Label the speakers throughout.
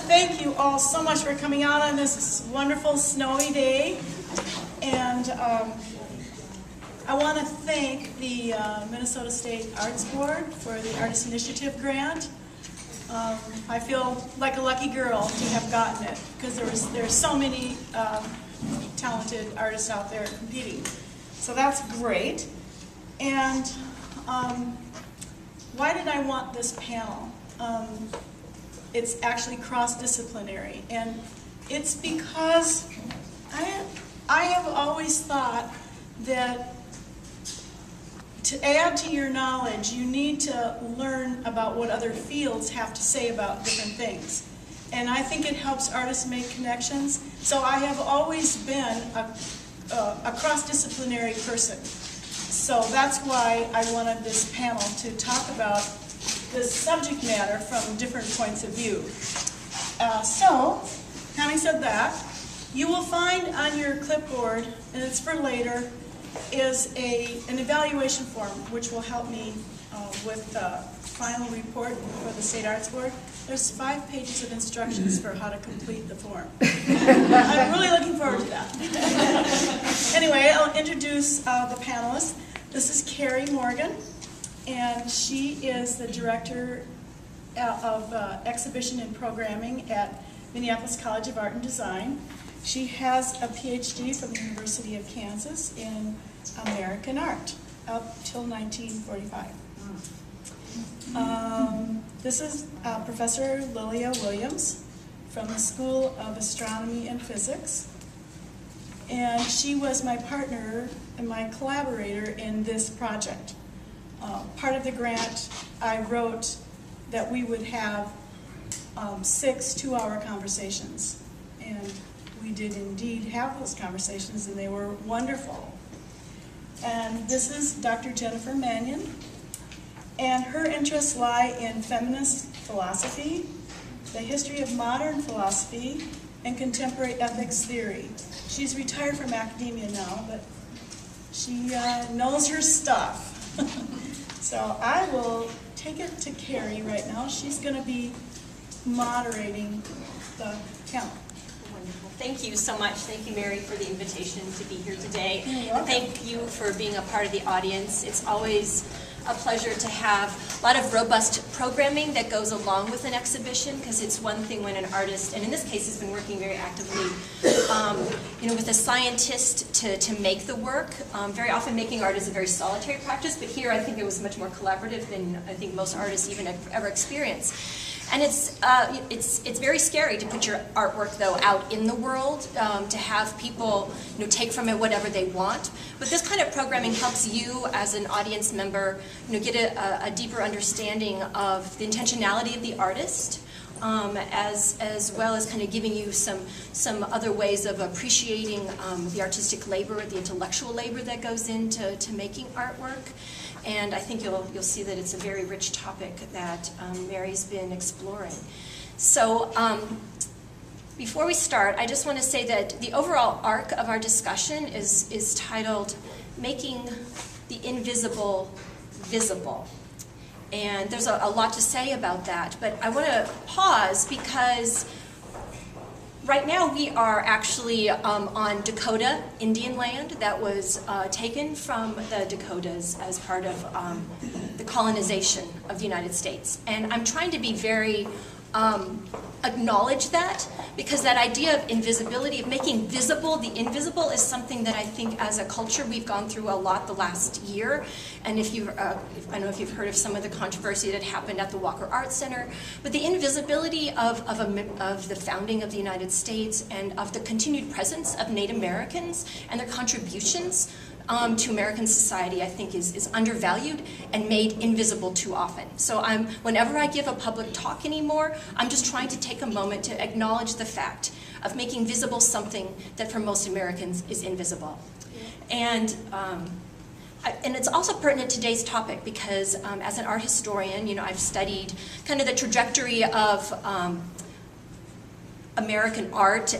Speaker 1: thank you all so much for coming out on this wonderful snowy day. And I want to thank the Minnesota State Arts Board for the Artist Initiative Grant. I feel like a lucky girl to have gotten it because there's so many talented artists out there competing. So that's great. And why did I want this panel? It's actually cross-disciplinary, and it's because I have always thought that to add to your knowledge, you need to learn about what other fields have to say about different things. And I think it helps artists make connections. So I have always been a cross-disciplinary person. So that's why I wanted this panel to talk about this subject matter from different points of view. So, having said that, you will find on your clipboard, and it's for later, is an evaluation form which will help me with the final report for the State Arts Board. There's 5 pages of instructions for how to complete the form. I'm really looking forward to that. Anyway, I'll introduce the panelists. This is Kerry Morgan, and she is the Director of Exhibition and Programming at Minneapolis College of Art and Design. She has a PhD from the University of Kansas in American art up till 1945. This is Professor Liliya Williams from the School of Astronomy and Physics. And she was my partner and my collaborator in this project. Part of the grant, I wrote that we would have 6 two-hour conversations. And we did indeed have those conversations, and they were wonderful. And this is Dr. Jennifer Manion, and her interests lie in feminist philosophy, the history of modern philosophy, and contemporary ethics theory. She's retired from academia now, but she knows her stuff. So I will take it to Kerry right now. She's going to be moderating the panel.
Speaker 2: Wonderful. Thank you so much. Thank you, Mary, for the invitation to be here today.
Speaker 1: You're welcome.
Speaker 2: Thank you for being a part of the audience. It's always a pleasure to have a lot of robust programming that goes along with an exhibition, because it's one thing when an artist, and in this case has been working very actively with a scientist to make the work. Very often making art is a very solitary practice, but here I think it was much more collaborative than I think most artists even have ever experienced. And it's very scary to put your artwork, though, out in the world, to have people take from it whatever they want. But this kind of programming helps you as an audience member get a deeper understanding of the intentionality of the artist, as well as kind of giving you some other ways of appreciating the artistic labor, the intellectual labor that goes into making artwork. And I think you'll see that it's a very rich topic that Mary's been exploring. So before we start, I just want to say that the overall arc of our discussion is titled "Making the Invisible Visible." And there's a lot to say about that, but I want to pause because right now we are actually on Dakota Indian land that was taken from the Dakotas as part of the colonization of the United States. And I'm trying to be very acknowledge that, because that idea of invisibility, of making visible the invisible, is something that I think as a culture we've gone through a lot the last year. And if you, I don't know if you've heard of some of the controversy that happened at the Walker Art Center, but the invisibility of the founding of the United States and of the continued presence of Native Americans and their contributions to American society, I think is undervalued and made invisible too often. So whenever I give a public talk anymore, I'm just trying to take a moment to acknowledge the fact of making visible something that for most Americans is invisible. And it's also pertinent to today's topic because as an art historian, I've studied kind of the trajectory of American art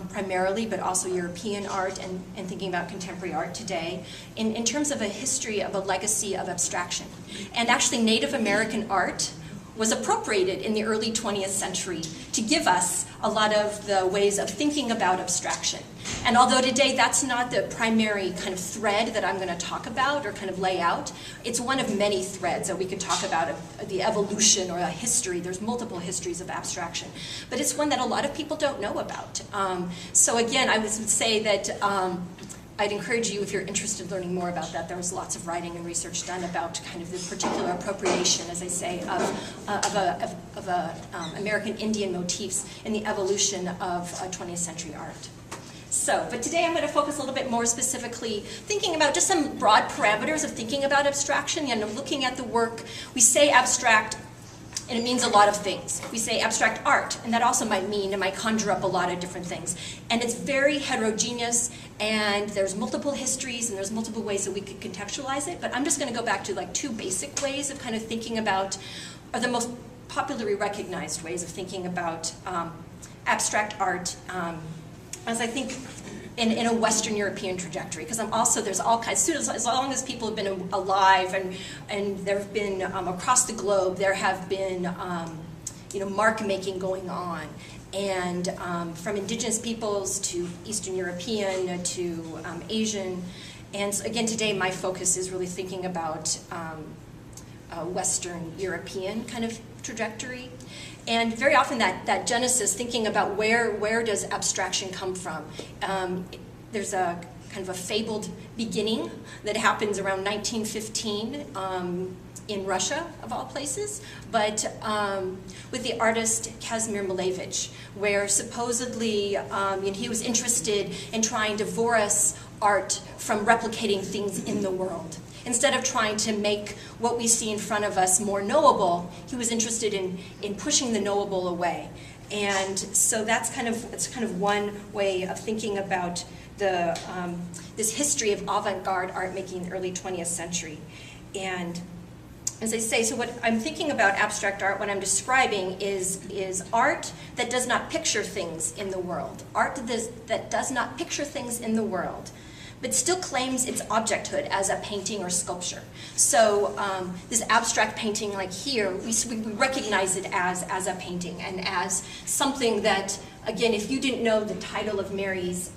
Speaker 2: primarily, but also European art and thinking about contemporary art today in terms of a history of a legacy of abstraction. And actually Native American art was appropriated in the early 20th century to give us a lot of the ways of thinking about abstraction. And although today that's not the primary kind of thread that I'm going to talk about or kind of lay out, it's one of many threads that we could talk about of the evolution or a history. There's multiple histories of abstraction. But it's one that a lot of people don't know about. So again, I would say that I'd encourage you, if you're interested in learning more about that, there was lots of writing and research done about kind of the particular appropriation, as I say, of American Indian motifs in the evolution of 20th century art. So, but today I'm going to focus a little bit more specifically thinking about just some broad parameters of thinking about abstraction and looking at the work. We say abstract, and it means a lot of things. We say abstract art, and that also it might conjure up a lot of different things. And it's very heterogeneous, and there's multiple histories, and there's multiple ways that we could contextualize it. But I'm just going to go back to like two basic ways of kind of thinking about, or the most popularly recognized ways of thinking about abstract art, as I think in a Western European trajectory, because there's all kinds, as long as people have been alive and there have been, across the globe, there have been, mark making going on. And from indigenous peoples to Eastern European to Asian. And so again, today my focus is really thinking about Western European kind of trajectory. And very often that genesis, thinking about where does abstraction come from, there's a kind of a fabled beginning that happens around 1915 in Russia, of all places, but with the artist Kazimir Malevich, where supposedly he was interested in trying to divorce art from replicating things in the world. Instead of trying to make what we see in front of us more knowable, he was interested in pushing the knowable away. And so it's kind of one way of thinking about this history of avant-garde art making in the early 20th century. And as I say, so what I'm thinking about abstract art, what I'm describing is art that does not picture things in the world. Art that does not picture things in the world, but still claims its objecthood as a painting or sculpture. So this abstract painting, like here, we recognize it as a painting and as something that, again, if you didn't know the title of Mary's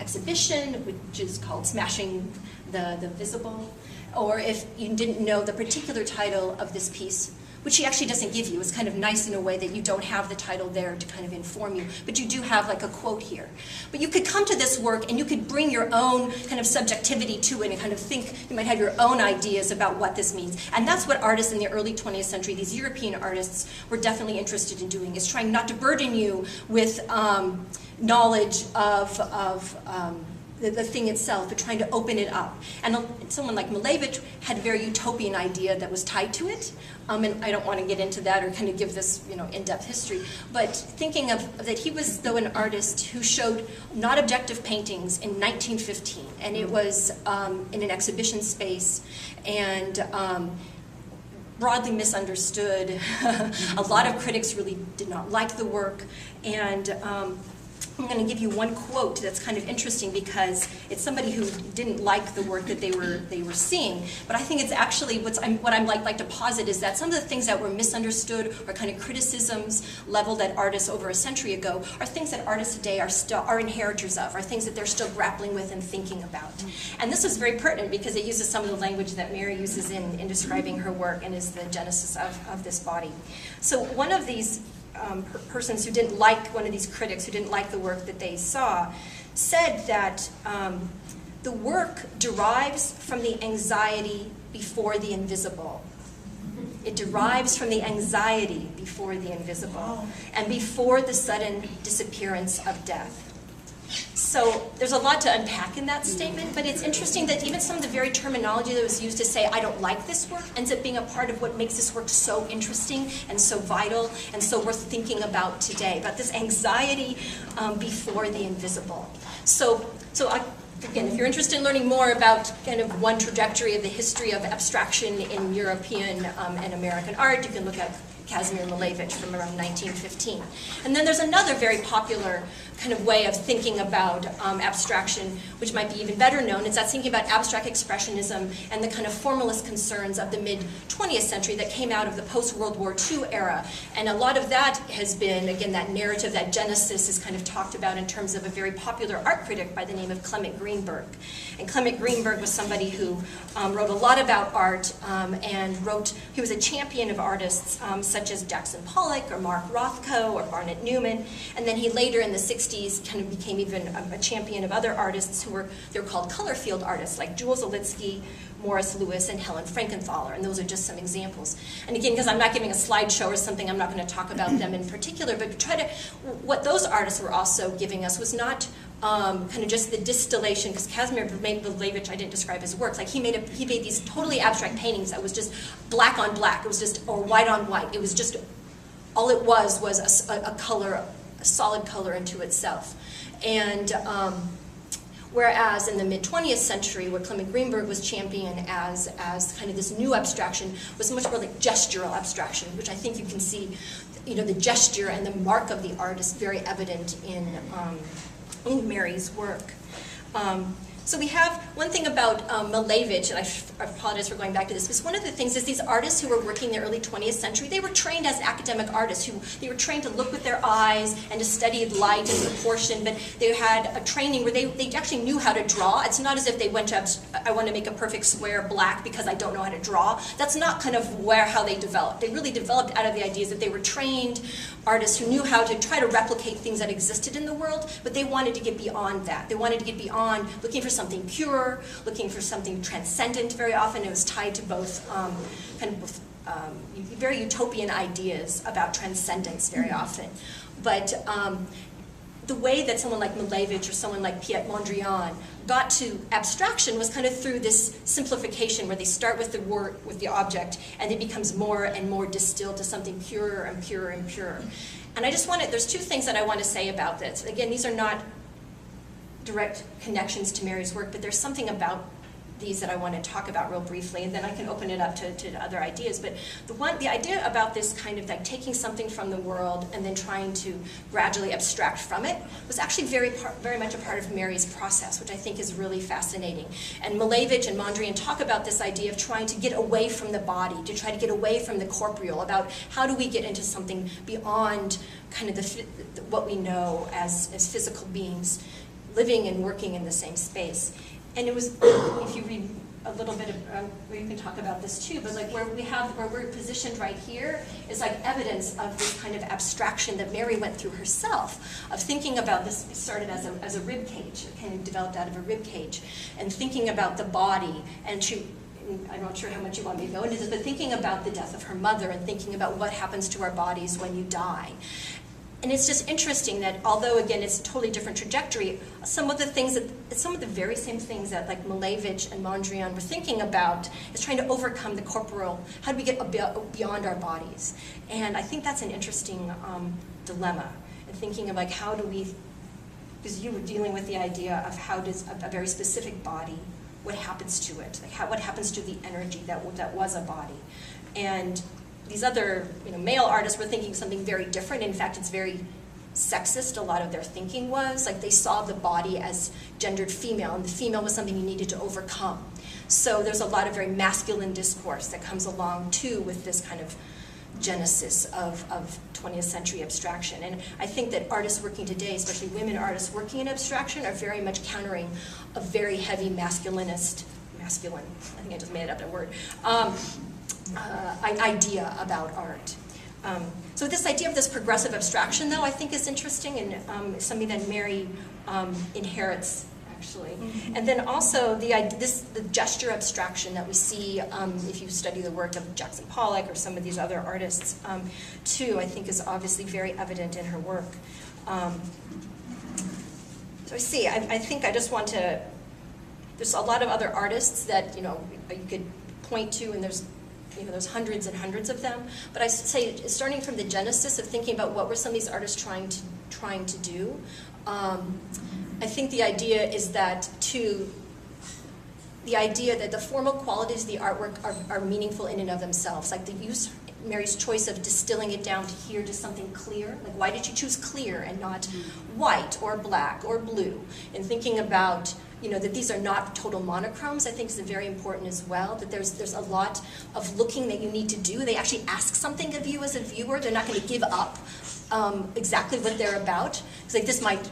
Speaker 2: exhibition, which is called Smashing the Visible, or if you didn't know the particular title of this piece, which she actually doesn't give you. It's kind of nice in a way that you don't have the title there to kind of inform you, but you do have like a quote here. But you could come to this work and you could bring your own kind of subjectivity to it and kind of think, you might have your own ideas about what this means. And that's what artists in the early 20th century, these European artists, were definitely interested in doing, is trying not to burden you with knowledge of the thing itself, but trying to open it up. And someone like Malevich had a very utopian idea that was tied to it. And I don't want to get into that or kind of give this in-depth history, but thinking of that he was, though, an artist who showed not objective paintings in 1915, and it was in an exhibition space, and broadly misunderstood. A lot of critics really did not like the work, and I'm going to give you one quote that's kind of interesting because it's somebody who didn't like the work that they were seeing. But I think it's actually what I'm like to posit is that some of the things that were misunderstood or kind of criticisms leveled at artists over a century ago are things that artists today are inheritors of, are things that they're still grappling with and thinking about. And this is very pertinent because it uses some of the language that Mary uses in describing her work and is the genesis of this body. So one of these persons who didn't like, one of these critics who didn't like the work that they saw, said that the work derives from the anxiety before the invisible. It derives from the anxiety before the invisible and before the sudden disappearance of death. So there's a lot to unpack in that statement, but it's interesting that even some of the very terminology that was used to say, I don't like this work, ends up being a part of what makes this work so interesting and so vital and so worth thinking about today, about this anxiety before the invisible. So again, if you're interested in learning more about kind of one trajectory of the history of abstraction in European and American art, you can look at Kazimir Malevich from around 1915. And then there's another very popular kind of way of thinking about abstraction, which might be even better known. It's that thinking about abstract expressionism and the kind of formalist concerns of the mid-20th century that came out of the post-World War II era. And a lot of that has been, again, that narrative, that genesis is kind of talked about in terms of a very popular art critic by the name of Clement Greenberg. And Clement Greenberg was somebody who wrote a lot about art he was a champion of artists such as Jackson Pollock or Mark Rothko or Barnett Newman. And then he later in the 60s kind of became even a champion of other artists they're called color field artists like Jules Olitsky, Morris Louis, and Helen Frankenthaler, and those are just some examples. And again, because I'm not giving a slideshow or something, I'm not going to talk about them in particular, but what those artists were also giving us was not kind of just the distillation, because Kazimir Malevich, I didn't describe his works, like he made these totally abstract paintings that was just black on black, it was just, or white on white, it was just, all it was a color, a solid color into itself. And whereas in the mid-20th century, what Clement Greenberg was championing as kind of this new abstraction was much more like gestural abstraction, which I think you can see, the gesture and the mark of the art is very evident in Mary's work. So we have one thing about Malevich, and I apologize for going back to this, because one of the things is these artists who were working in the early 20th century, they were trained as academic artists. They were trained to look with their eyes and to study light and proportion, but they had a training where they actually knew how to draw. It's not as if they went to, I want to make a perfect square black because I don't know how to draw. That's not kind of how they developed. They really developed out of the ideas that they were trained artists who knew how to try to replicate things that existed in the world, but they wanted to get beyond that. They wanted to get beyond looking for something pure, looking for something transcendent. Very often it was tied to both very utopian ideas about transcendence very often. But the way that someone like Malevich or someone like Piet Mondrian got to abstraction was kind of through this simplification where they start with the word, with the object, and it becomes more and more distilled to something purer and purer and purer. And I just there's two things that I want to say about this. Again, these are not direct connections to Mary's work, but there's something about these that I want to talk about real briefly, and then I can open it up to other ideas. But the idea about this kind of like taking something from the world and then trying to gradually abstract from it was actually very much a part of Mary's process, which I think is really fascinating. And Malevich and Mondrian talk about this idea of trying to get away from the body, to try to get away from the corporeal, about how do we get into something beyond kind of what we know as physical beings living and working in the same space. And it was, if you read a little bit of, where you can talk about this too, but like where we're positioned right here is like evidence of this kind of abstraction that Mary went through herself, of thinking about this. It started as a rib cage, it kind of developed out of a rib cage, and thinking about the body, and I'm not sure how much you want me to go into this, but thinking about the death of her mother and thinking about what happens to our bodies when you die. And it's just interesting that although, again, it's a totally different trajectory, some of the very same things that like Malevich and Mondrian were thinking about is trying to overcome the corporeal. How do we get beyond our bodies? And I think that's an interesting dilemma, and thinking of like how do we, because you were dealing with the idea of how does a very specific body, what happens to it? Like what happens to the energy that was a body? And these other male artists were thinking something very different. In fact, it's very sexist. A lot of their thinking was like they saw the body as gendered female, and the female was something you needed to overcome. So there's a lot of very masculine discourse that comes along too with this kind of genesis of 20th century abstraction. And I think that artists working today, especially women artists working in abstraction, are very much countering a very heavy masculine, I think I just made up that word, idea about art. So this idea of this progressive abstraction, though, I think is interesting, and something that Mary inherits, actually. Mm-hmm. And then also the gesture abstraction that we see if you study the work of Jackson Pollock or some of these other artists, too, I think is obviously very evident in her work. So I think I just want to, there's a lot of other artists that, you could point to, and there's hundreds and hundreds of them. But I say, starting from the genesis of thinking about what were some of these artists trying to do, I think the idea is that the idea that the formal qualities of the artwork are meaningful in and of themselves, like the use Mary's choice of distilling it down to here to something clear. Like, why did you choose clear and not white or black or blue? And thinking about, you know, that these are not total monochromes, I think is very important as well, that there's a lot of looking that you need to do. They actually ask something of you as a viewer. They're not going to give up exactly what they're about. Because like, this might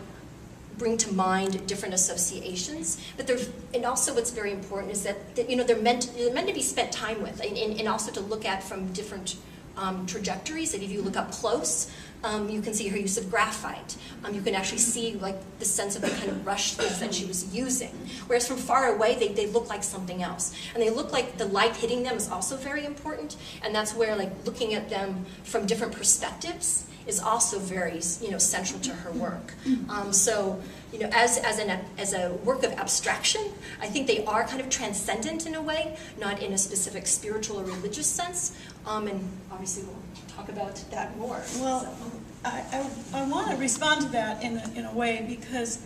Speaker 2: bring to mind different associations, but there's, and also what's very important is that you know, they're meant to be spent time with, and also to look at from different trajectories. That if you look up close, you can see her use of graphite. You can actually see like the sense of the kind of rush things that she was using. Whereas from far away, they look like something else, and they look like the light hitting them is also very important. And that's where like looking at them from different perspectives is also very, you know, central to her work. So, you know, as a work of abstraction, I think they are kind of transcendent in a way, not in a specific spiritual or religious sense. And obviously we'll talk about that more.
Speaker 1: Well,
Speaker 2: so.
Speaker 1: I want to respond to that in a way, because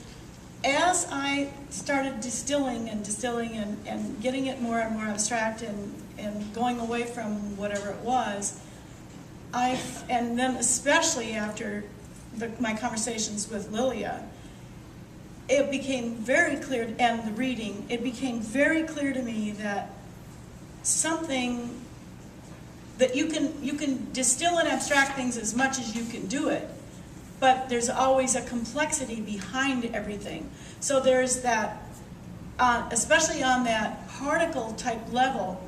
Speaker 1: as I started distilling and getting it more and more abstract and going away from whatever it was, and then especially after my conversations with Liliya, it became very clear, and the reading, it became very clear to me that something that you can distill and abstract things as much as you can do it, but there's always a complexity behind everything. So there's that, especially on that particle type level,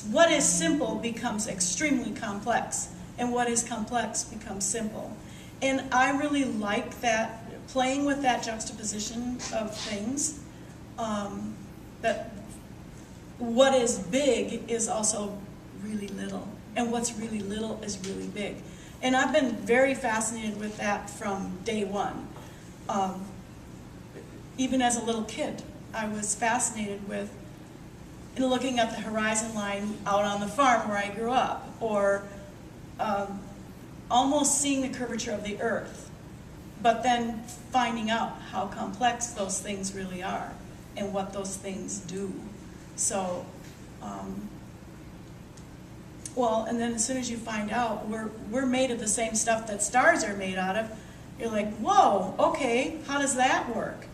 Speaker 1: what is simple becomes extremely complex, and what is complex becomes simple. And I really like that, playing with that juxtaposition of things, that what is big is also really little, and what's really little is really big. And I've been very fascinated with that from day one. Even as a little kid, I was fascinated with looking at the horizon line out on the farm where I grew up, or almost seeing the curvature of the earth, but then finding out how complex those things really are and what those things do. So, well, and then as soon as you find out we're made of the same stuff that stars are made out of, you're like, whoa, okay, how does that work?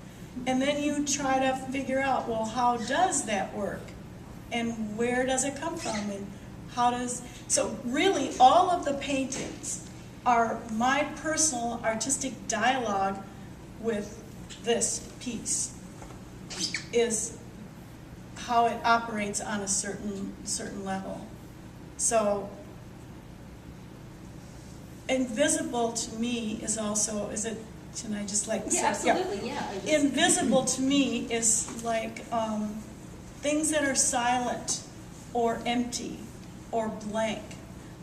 Speaker 1: And then you try to figure out, well, how does that work? And where does it come from? And how does, so really all of the paintings are my personal artistic dialogue with this piece, is how it operates on a certain level. So invisible to me is also, is it, can I just like
Speaker 2: yeah, absolutely, yeah.
Speaker 1: Invisible to me is like things that are silent or empty or blank.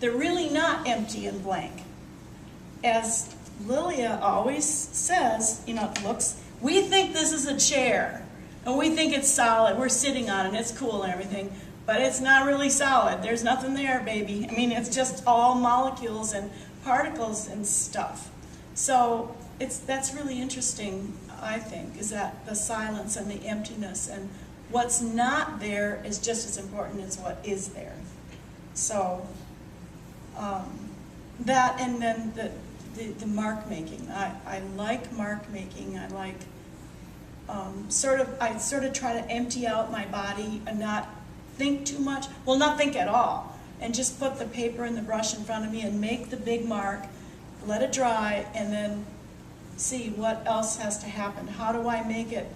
Speaker 1: They're really not empty and blank. As Liliya always says, you know, looks, we think this is a chair, and we think it's solid, we're sitting on it, it's cool and everything, but it's not really solid. There's nothing there, baby. I mean, it's just all molecules and particles and stuff. So that's really interesting, I think, is that the silence and the emptiness, and what's not there is just as important as what is there. So that, and then the mark making. I like mark making. I like I sort of try to empty out my body and not think too much. Well, not think at all, and just put the paper and the brush in front of me and make the big mark, let it dry, and then see what else has to happen. How do I make it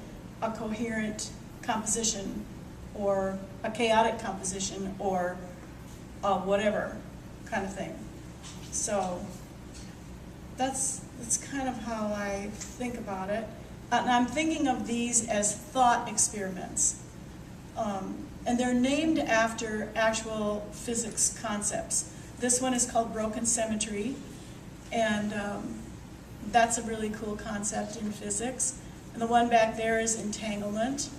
Speaker 1: a coherent composition, or a chaotic composition, or whatever kind of thing. So that's kind of how I think about it. And I'm thinking of these as thought experiments. And they're named after actual physics concepts. This one is called broken symmetry, and that's a really cool concept in physics. And the one back there is entanglement.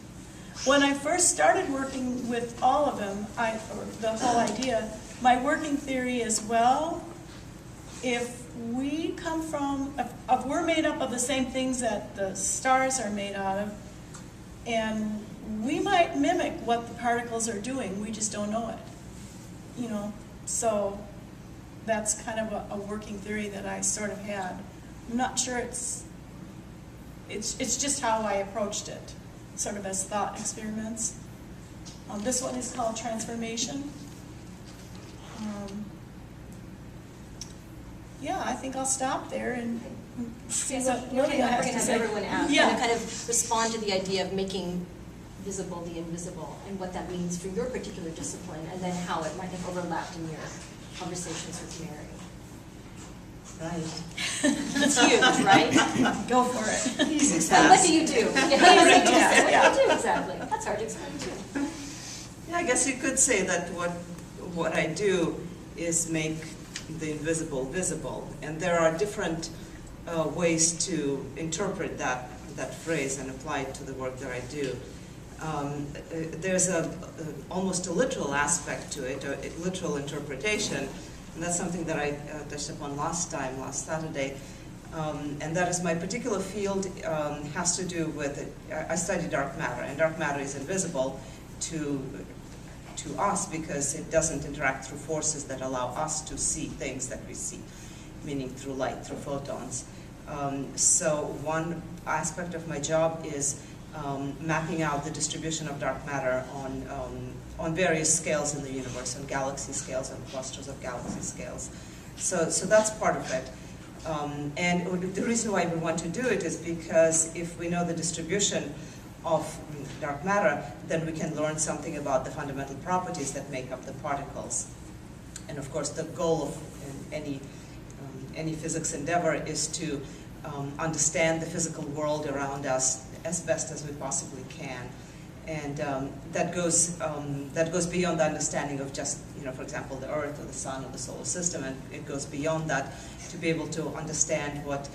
Speaker 1: When I first started working with all of them, or the whole idea, my working theory is, well, if we come from, if we're made up of the same things that the stars are made out of, and we might mimic what the particles are doing, we just don't know it. You know, So that's kind of a working theory that I sort of had. I'm not sure it's just how I approached it, sort of as thought experiments. This one is called transformation. Yeah, I think I'll stop there and see what Liliya has to
Speaker 2: have
Speaker 1: say.
Speaker 2: everyone out,
Speaker 1: Yeah.
Speaker 2: and kind of respond to the idea of making visible the invisible and what that means for your particular discipline, and then how it might have overlapped in your conversations with Mary.
Speaker 3: Right.
Speaker 2: It's huge, right?
Speaker 1: Go for it.
Speaker 3: Easy
Speaker 2: And what
Speaker 3: task.
Speaker 2: do you do? What do you do exactly? That's hard to explain too.
Speaker 3: Yeah, I guess you could say that what I do is make the invisible visible, and there are different ways to interpret that phrase and apply it to the work that I do. There's almost a literal aspect to it, a literal interpretation, and that's something that I touched upon last Saturday. And that is my particular field has to do with, I study dark matter, and dark matter is invisible to us because it doesn't interact through forces that allow us to see things that we see, meaning through light, through photons. So one aspect of my job is mapping out the distribution of dark matter on various scales in the universe, on galaxy scales, on clusters of galaxy scales. So that's part of it. And the reason why we want to do it is because if we know the distribution of dark matter, then we can learn something about the fundamental properties that make up the particles. And of course, the goal of any physics endeavor is to understand the physical world around us as best as we possibly can. And that goes beyond the understanding of just, for example, the Earth or the Sun or the solar system, and it goes beyond that to be able to understand what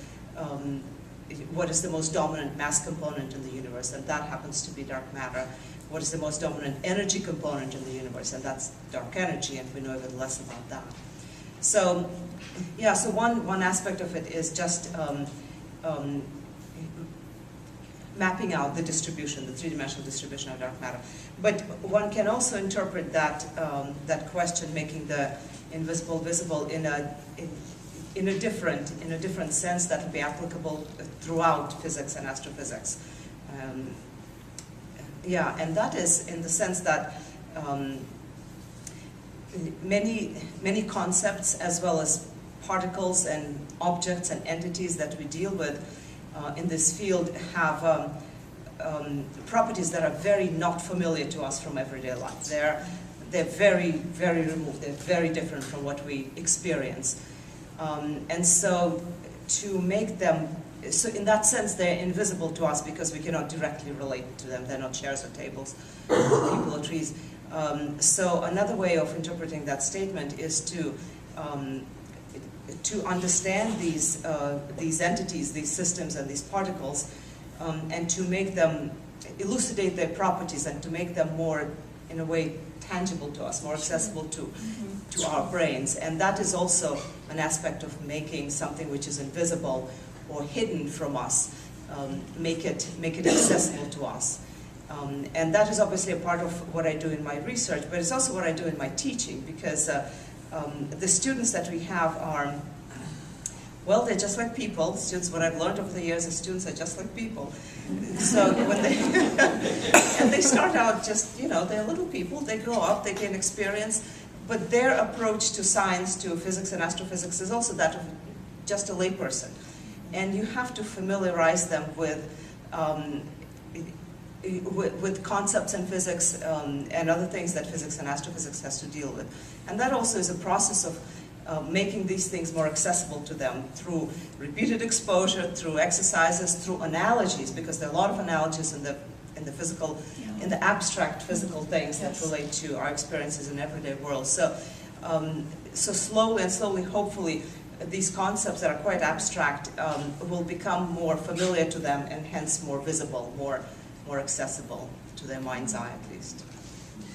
Speaker 3: is the most dominant mass component in the universe, and that happens to be dark matter. What is the most dominant energy component in the universe, and that's dark energy, and we know even less about that. So, yeah, so one aspect of it is just mapping out the distribution, the three-dimensional distribution of dark matter. But one can also interpret that question, making the invisible visible, in a different sense that would be applicable throughout physics and astrophysics. Yeah, and that is in the sense that many concepts, as well as particles and objects and entities that we deal with in this field, have properties that are very not familiar to us from everyday life. They're very, very removed. They're very different from what we experience. And so to make them, so in that sense, they're invisible to us because we cannot directly relate to them. They're not chairs or tables, people or trees. So another way of interpreting that statement is to understand these entities, these systems, and these particles, and to make them elucidate their properties and to make them more, in a way, tangible to us, more accessible to our brains. And that is also an aspect of making something which is invisible or hidden from us, make it accessible to us. And that is obviously a part of what I do in my research, but it's also what I do in my teaching, because the students that we have are, well, they're just like people. Students, what I've learned over the years is students are just like people. So when they, and they start out just, they're little people, they grow up, they gain experience, but their approach to science, to physics and astrophysics, is also that of just a layperson. And you have to familiarize them with concepts in physics and other things that physics and astrophysics has to deal with. And that also is a process of making these things more accessible to them through repeated exposure, through exercises, through analogies, because there are a lot of analogies in the physical, in the abstract physical things that relate to our experiences in everyday world. So, so slowly, hopefully, these concepts that are quite abstract will become more familiar to them, and hence more visible, more accessible to their mind's eye, at least.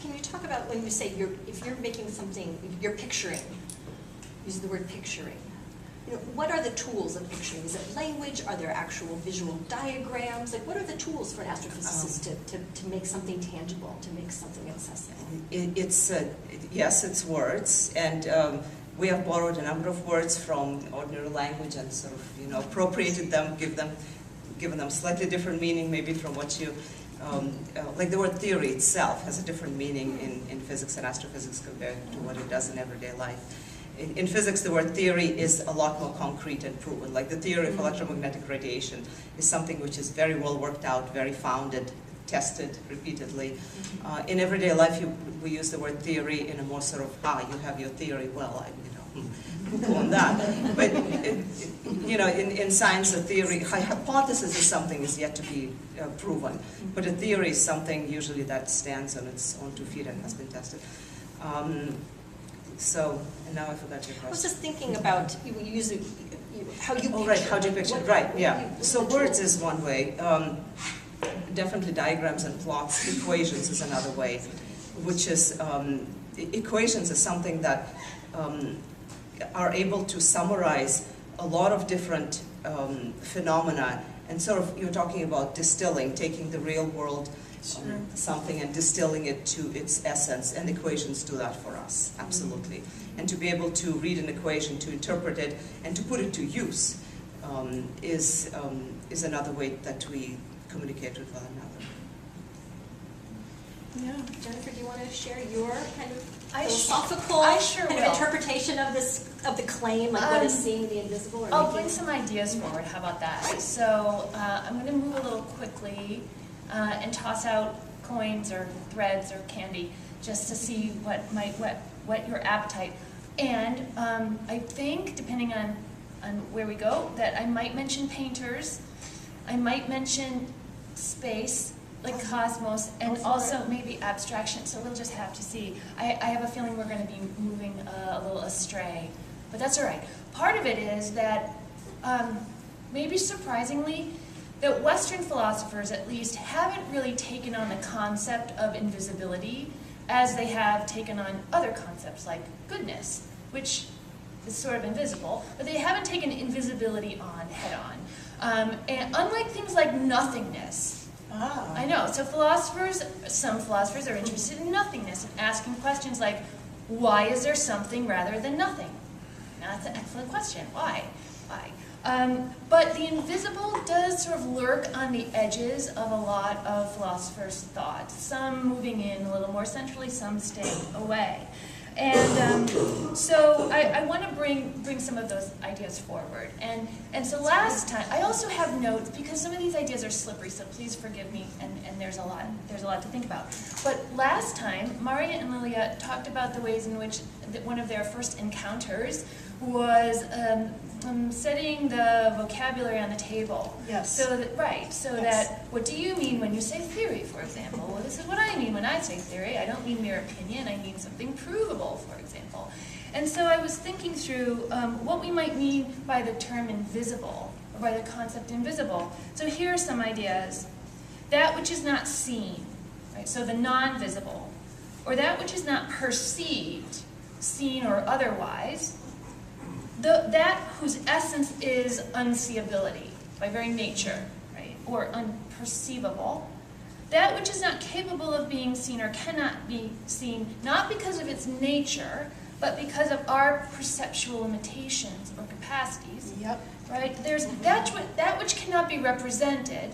Speaker 2: Can you talk about when you say if you're making something, you're picturing, use the word picturing. what are the tools of picturing? Is it language? Are there actual visual diagrams? Like, what are the tools for an astrophysicist to make something tangible, to make something accessible?
Speaker 3: Yes, it's words, and we have borrowed a number of words from ordinary language and sort of, appropriated them, given them slightly different meaning, maybe from what you, like the word theory itself has a different meaning in physics and astrophysics compared to what it does in everyday life. In physics, the word theory is a lot more concrete and proven. Like the theory of electromagnetic radiation is something which is very well worked out, very founded, tested repeatedly. In everyday life, we use the word theory in a more sort of, you have your theory, well, poo-poo on that. But, in science, a theory, a hypothesis is something is yet to be proven. But a theory is something usually that stands on its own 2 feet and has been tested. And now I forgot your question.
Speaker 2: I was just thinking about how you picture.
Speaker 3: Oh, right, how do you picture it? Right, yeah. So words is one way. Definitely diagrams and plots. Equations is another way, which is, equations is something that are able to summarize a lot of different phenomena. And sort of, you're talking about distilling, taking the real world something and distilling it to its essence, and equations do that for us, absolutely. And to be able to read an equation, to interpret it, and to put it to use is another way that we communicate with one another.
Speaker 2: Yeah. Jennifer, do you want to share your kind of
Speaker 1: I
Speaker 2: philosophical
Speaker 1: sure
Speaker 2: kind of
Speaker 1: will.
Speaker 2: interpretation of the claim, like what is seeing the invisible? Or
Speaker 4: I'll bring some ideas forward. How about that? So I'm going to move a little quickly and toss out coins or threads or candy just to see what your appetite. And I think, depending on where we go, that I might mention painters. I might mention space, like cosmos, and also maybe abstraction. So we'll just have to see. I have a feeling we're going to be moving a little astray, but that's all right. Part of it is that, maybe surprisingly, that Western philosophers, at least, haven't really taken on the concept of invisibility as they have taken on other concepts like goodness, which is sort of invisible, but they haven't taken invisibility on head-on. And unlike things like nothingness, I know, so some philosophers are interested in nothingness and asking questions like, why is there something rather than nothing? Now, that's an excellent question. Why? But the invisible does sort of lurk on the edges of a lot of philosophers' thoughts, some moving in a little more centrally, some staying away. And so I want to bring some of those ideas forward. And so last time, I also have notes, because some of these ideas are slippery, so please forgive me, and there's a lot to think about. But last time, Mari and Liliya talked about the ways in which one of their first encounters was setting the vocabulary on the table.
Speaker 1: Yes.
Speaker 4: So that, what do you mean when you say theory, for example? Well, this is what I mean when I say theory. I don't mean mere opinion, I mean something provable, for example. And so I was thinking through what we might mean by the term invisible, or by the concept invisible. So here are some ideas. That which is not seen, right? So the non-visible, or that which is not perceived, seen or otherwise, that whose essence is unseeability, by very nature, right? Or unperceivable. That which is not capable of being seen or cannot be seen, not because of its nature, but because of our perceptual limitations or capacities.
Speaker 1: Yep.
Speaker 4: Right? There's that which cannot be represented,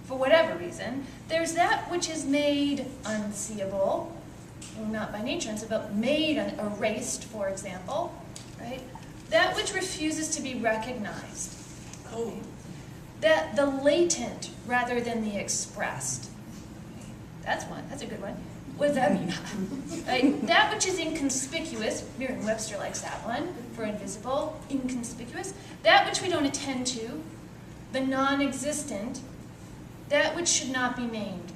Speaker 4: for whatever reason. There's that which is made unseeable, not by nature, but made erased, for example, right? That which refuses to be recognized.
Speaker 1: Oh.
Speaker 4: That the latent rather than the expressed. That's a good one. What does that mean? Right? That which is inconspicuous, Merriam-Webster likes that one, for invisible, inconspicuous. That which we don't attend to, the non-existent, that which should not be named,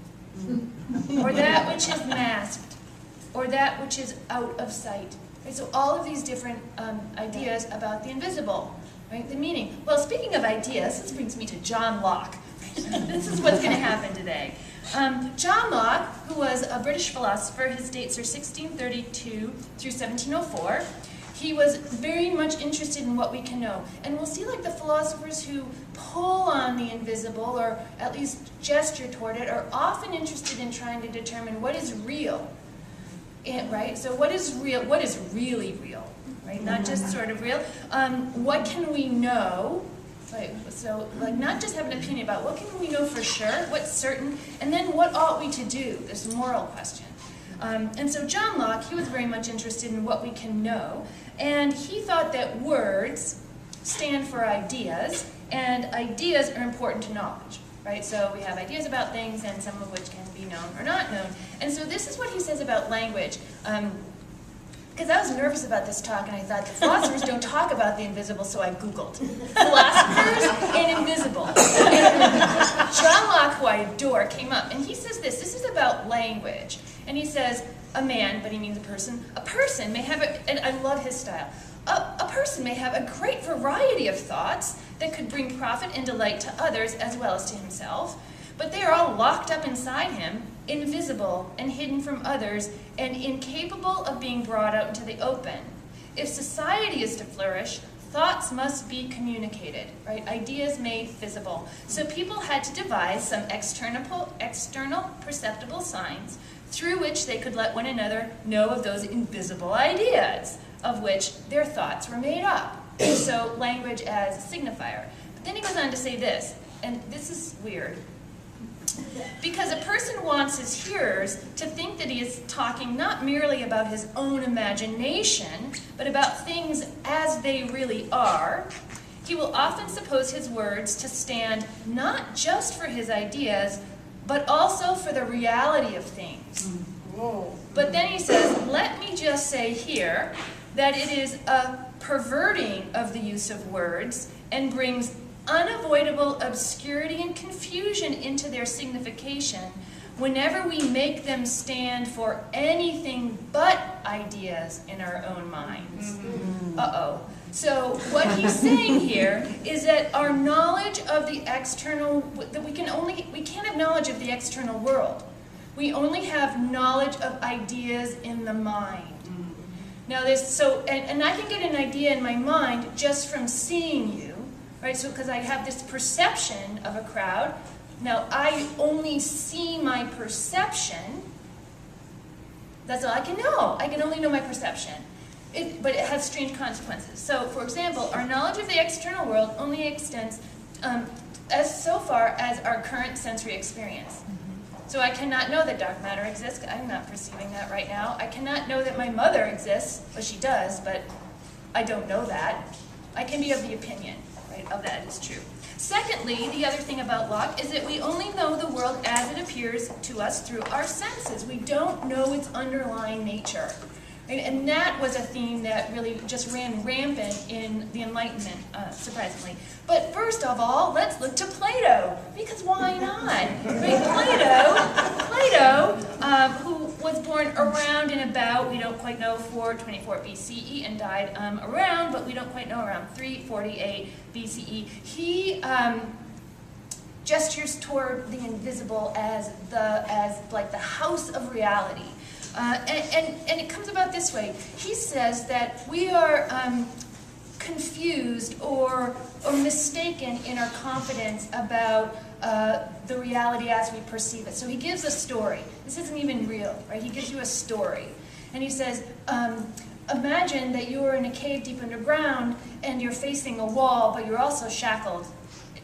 Speaker 4: or that which is masked, or that which is out of sight. Right? So all of these different ideas about the invisible, right? The meaning. Well, speaking of ideas, this brings me to John Locke. This is what's going to happen today. John Locke, who was a British philosopher, his dates are 1632 through 1704. He was very much interested in what we can know. And we'll see like the philosophers who pull on the invisible, or at least gesture toward it, are often interested in trying to determine what is real. Right? So what is real? What is really real? Right? Not just sort of real. What can we know? Right? So like not just have an opinion about what can we know for sure, what's certain, and then what ought we to do? This moral question. And so John Locke, he was very much interested in what we can know, and he thought that words stand for ideas, and ideas are important to knowledge, right? So we have ideas about things, and some of which can be known or not known. And so this is what he says about language. Because I was nervous about this talk, and I thought the philosophers don't talk about the invisible, so I Googled philosophers and invisible. And John Locke, who I adore, came up, and he says this is about language. And he says, a man, but he means a person may have, and I love his style, a person may have a great variety of thoughts that could bring profit and delight to others as well as to himself, but they are all locked up inside him, invisible and hidden from others, and incapable of being brought out into the open. If society is to flourish, thoughts must be communicated, right? Ideas made visible. So people had to devise some external perceptible signs through which they could let one another know of those invisible ideas of which their thoughts were made up. So language as a signifier. But then he goes on to say this, and this is weird. Because a person wants his hearers to think that he is talking not merely about his own imagination, but about things as they really are, he will often suppose his words to stand not just for his ideas, but also for the reality of things. But then he says, let me just say here that it is a perverting of the use of words and brings unavoidable obscurity and confusion into their signification whenever we make them stand for anything but ideas in our own minds. Uh-oh. So what he's saying here is that our knowledge of the external, that we can't have knowledge of the external world. We only have knowledge of ideas in the mind. Now and I can get an idea in my mind just from seeing you, right? So because I have this perception of a crowd. Now I only see my perception. That's all I can know. I can only know my perception. But it has strange consequences. So, for example, our knowledge of the external world only extends as so far as our current sensory experience. So I cannot know that dark matter exists. I'm not perceiving that right now. I cannot know that my mother exists. Well, she does, but I don't know that. I can be of the opinion, right, of that is true. Secondly, the other thing about Locke is that we only know the world as it appears to us through our senses. We don't know its underlying nature. And that was a theme that really just ran rampant in the Enlightenment, surprisingly. But first of all, let's look to Plato, because why not? Right? Plato, who was born around and about, we don't quite know, 424 BCE, and died around, but we don't quite know, around 348 BCE. He gestures toward the invisible as like the house of reality. And it comes about this way. He says that we are confused or mistaken in our confidence about the reality as we perceive it. So he gives a story. This isn't even real, right? He gives you a story. And he says, imagine that you are in a cave deep underground and you're facing a wall, but you're also shackled.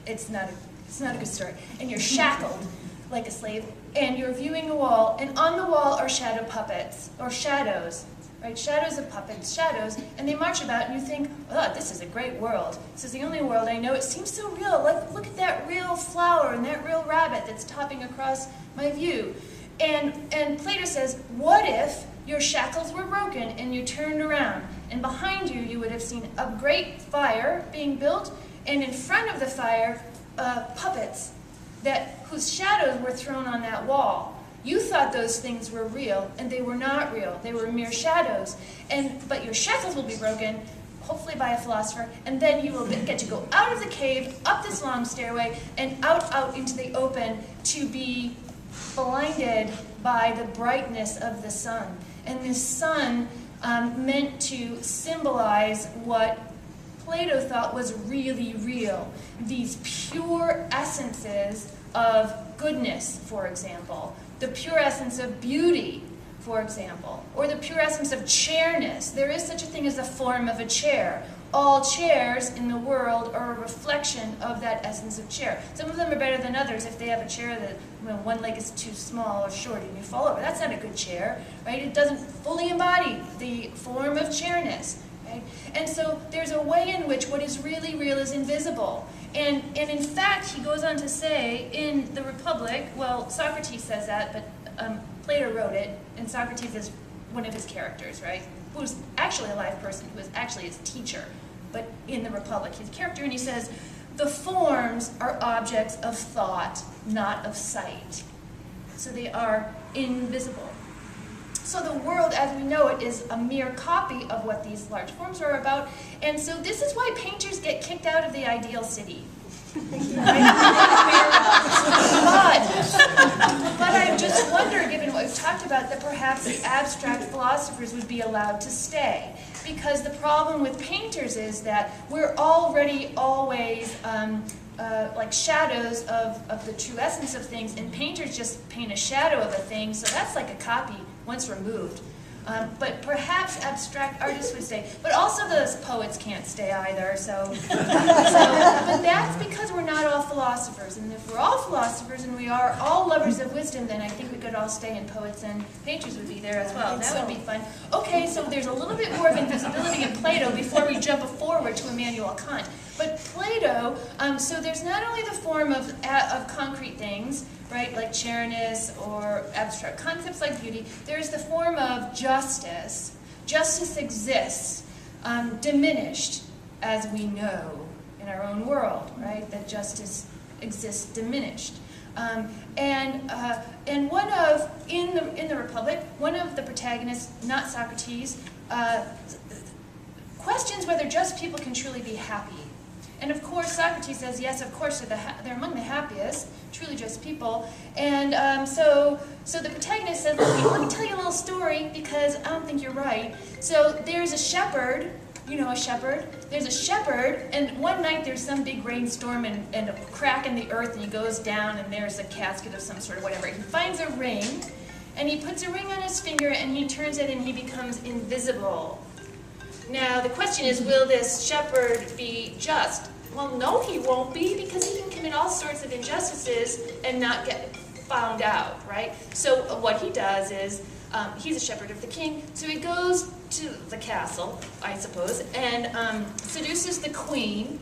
Speaker 4: It's not a good story. And you're shackled like a slave, and you're viewing a wall, and on the wall are shadow puppets, or shadows, right? Shadows of puppets, shadows, and they march about, and you think, oh, this is a great world. This is the only world I know. It seems so real. Like, look at that real flower and that real rabbit that's topping across my view. And Plato says, what if your shackles were broken and you turned around, and behind you, you would have seen a great fire being built, and in front of the fire, puppets whose shadows were thrown on that wall. You thought those things were real, and they were not real. They were mere shadows. But your shackles will be broken, hopefully by a philosopher, and then you will get to go out of the cave, up this long stairway, and out into the open to be blinded by the brightness of the sun. And this sun meant to symbolize what Plato thought was really real. These pure essences of goodness, for example, the pure essence of beauty, for example, or the pure essence of chairness. There is such a thing as the form of a chair. All chairs in the world are a reflection of that essence of chair. Some of them are better than others. If they have a chair that one leg is too small or short and you fall over, that's not a good chair, right? It doesn't fully embody the form of chairness, right? And so there's a way in which what is really real is invisible. And in fact, he goes on to say in the Republic, well, Socrates says that, but Plato wrote it, and Socrates is one of his characters, right? Who's actually a live person, who is actually his teacher. But in the Republic, he's a character, and he says, the forms are objects of thought, not of sight. So they are invisible. So the world as we know it is a mere copy of what these large forms are about. And so this is why painters get kicked out of the ideal city. But I just wonder, given what we've talked about, that perhaps the abstract philosophers would be allowed to stay. Because the problem with painters is that we're already always like shadows of the true essence of things, and painters just paint a shadow of a thing, so that's like a copy once removed. But perhaps abstract artists would stay. But also those poets can't stay either. But that's because we're not all philosophers. And if we're all philosophers and we are all lovers of wisdom, then I think we could all stay, and poets and painters would be there as well. That would be fun. Okay, so there's a little bit more of invisibility in Plato before we jump forward to Immanuel Kant. But Plato, so there's not only the form of concrete things, right, like chairness or abstract concepts like beauty, there's the form of justice. Justice exists, diminished, as we know in our own world, right, that justice exists diminished. And one of, in the Republic, one of the protagonists, not Socrates, questions whether just people can truly be happy. And of course, Socrates says, yes, of course, they're among the happiest, truly just people. And so the protagonist says, let me tell you a little story, because I don't think you're right. So there's a shepherd, you know a shepherd? There's a shepherd, and one night there's some big rainstorm and a crack in the earth, and he goes down, and there's a casket of some sort or whatever. He finds a ring, and he puts a ring on his finger, and he turns it, and he becomes invisible. Now, the question is, will this shepherd be just? Well, no, he won't be, because he can commit all sorts of injustices and not get found out, right? So what he does is, he's a shepherd of the king, so he goes to the castle, I suppose, and seduces the queen,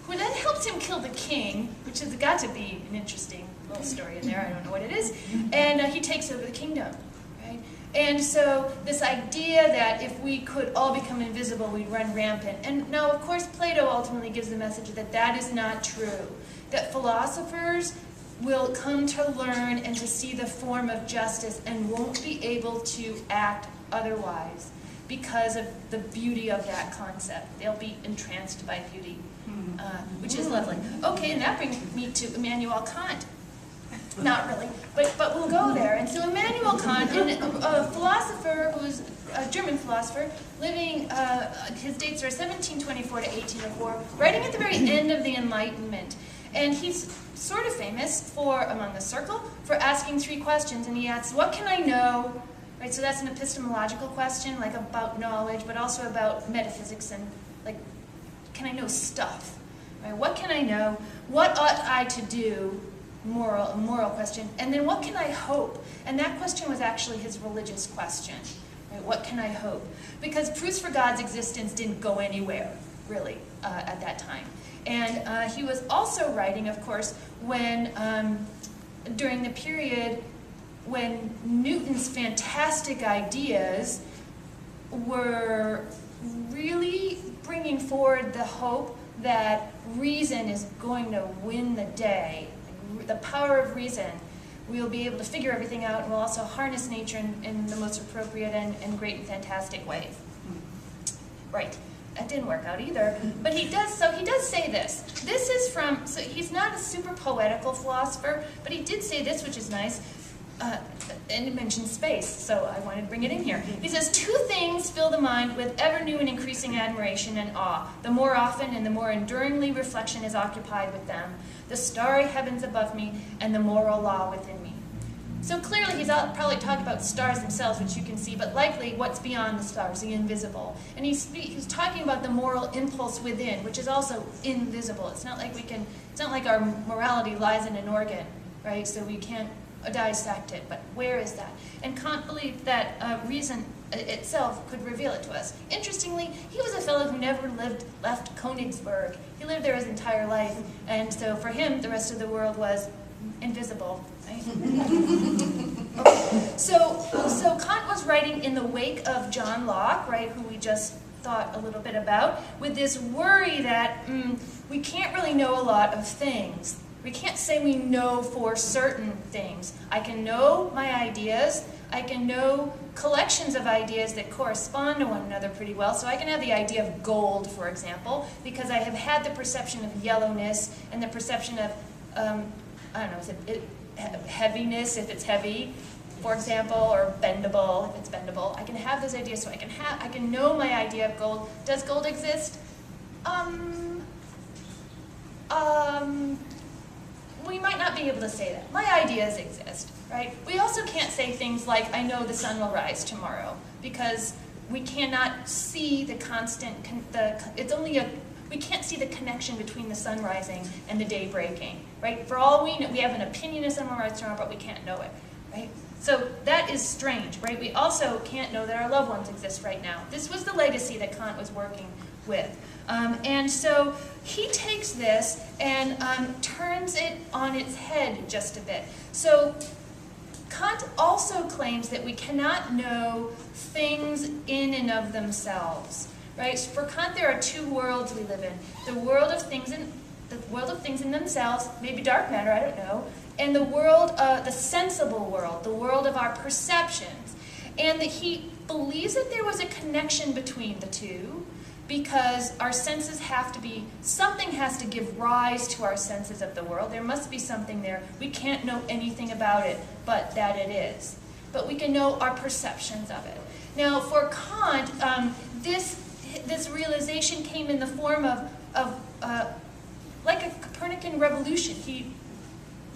Speaker 4: who then helps him kill the king, which has got to be an interesting little story in there, I don't know what it is, and he takes over the kingdom. And so this idea that if we could all become invisible, we'd run rampant. And now, of course, Plato ultimately gives the message that that is not true. That philosophers will come to learn and to see the form of justice and won't be able to act otherwise because of the beauty of that concept. They'll be entranced by beauty, which is lovely. Okay, and that brings me to Immanuel Kant. Not really, but we'll go there. And so Immanuel Kant, a philosopher who's a German philosopher, living, his dates are 1724 to 1804, writing at the very end of the Enlightenment. And he's sort of famous for, among the circle, for asking three questions. And he asks, what can I know? Right, so that's an epistemological question, like about knowledge, but also about metaphysics and, like, can I know stuff? Right, what can I know? What ought I to do? Moral question. And then what can I hope? And that question was actually his religious question. Right? What can I hope? Because proofs for God's existence didn't go anywhere, really, at that time. And he was also writing, of course, when during the period when Newton's fantastic ideas were really bringing forward the hope that reason is going to win the day. The power of reason. We'll be able to figure everything out, and we'll also harness nature in the most appropriate and great and fantastic ways. Right. That didn't work out either. But he does say this. This is from, so he's not a super poetical philosopher, but he did say this, which is nice. and it mentions space, so I wanted to bring it in here. He says, 2 things fill the mind with ever new and increasing admiration and awe. The more often and the more enduringly reflection is occupied with them, the starry heavens above me and the moral law within me. So clearly he's probably talking about stars themselves, which you can see, but likely what's beyond the stars, the invisible. And he's talking about the moral impulse within, which is also invisible. It's not like it's not like our morality lies in an organ, right? So we can't dissect it, but where is that? And Kant believed that reason itself could reveal it to us. Interestingly, he was a fellow who never left Königsberg. He lived there his entire life, and so for him, the rest of the world was invisible. Right? Okay. So Kant was writing in the wake of John Locke, right, who we just thought a little bit about, with this worry that we can't really know a lot of things. We can't say we know for certain things. I can know my ideas. I can know collections of ideas that correspond to one another pretty well. So I can have the idea of gold, for example, because I have had the perception of yellowness and the perception of, I don't know, is it heaviness if it's heavy, for example, or bendable if it's bendable. I can have those ideas, so I can know my idea of gold. Does gold exist? We might not be able to say that. My ideas exist, right? We also can't say things like, I know the sun will rise tomorrow, because we cannot see the constant, we can't see the connection between the sun rising and the day breaking, right? For all we know, we have an opinion the sun will rise tomorrow, but we can't know it, right? So that is strange, right? We also can't know that our loved ones exist right now. This was the legacy that Kant was working with. And so he takes this and turns it on its head just a bit. So Kant also claims that we cannot know things in and of themselves, right? So for Kant, there are 2 worlds we live in: the world of things in themselves, maybe dark matter, I don't know, and the world, the sensible world, the world of our perceptions, and that he believes that there was a connection between the two, because our senses have to be, something has to give rise to our senses of the world. There must be something there. We can't know anything about it, but that it is. But we can know our perceptions of it. Now, for Kant, this realization came in the form of like a Copernican revolution. He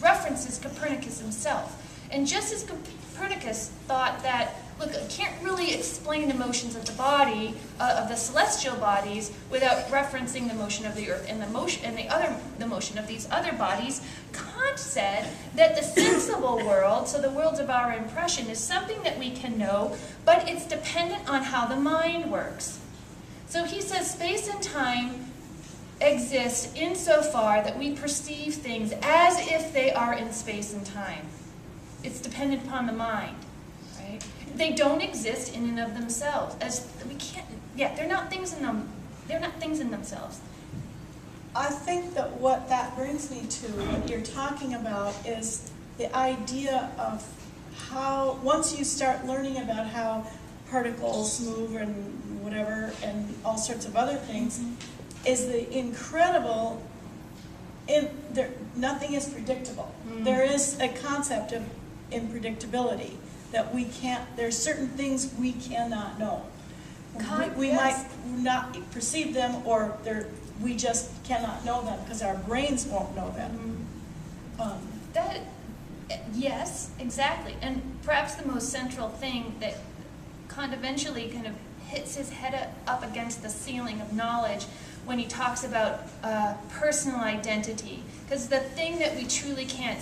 Speaker 4: references Copernicus himself. And just as Copernicus thought that, look, I can't really explain the motions of the body, of the celestial bodies, without referencing the motion of the Earth and the motion of these other bodies, Kant said that the sensible world, so the worlds of our impression, is something that we can know, but it's dependent on how the mind works. So he says space and time exist insofar that we perceive things as if they are in space and time. It's dependent upon the mind, right? They don't exist in and of themselves. They're not things in them. They're not things in themselves.
Speaker 1: I think that what that brings me to, what you're talking about, is the idea of how, once you start learning about how particles move and whatever, and all sorts of other things, is the incredible, nothing is predictable. There is a concept of unpredictability, that we can't, there's certain things we cannot know. We might not perceive them, or we just cannot know them because our brains won't know them.
Speaker 4: Yes, exactly. And perhaps the most central thing that Kant eventually kind of hits his head up against the ceiling of knowledge when he talks about personal identity. Because the thing that we truly can't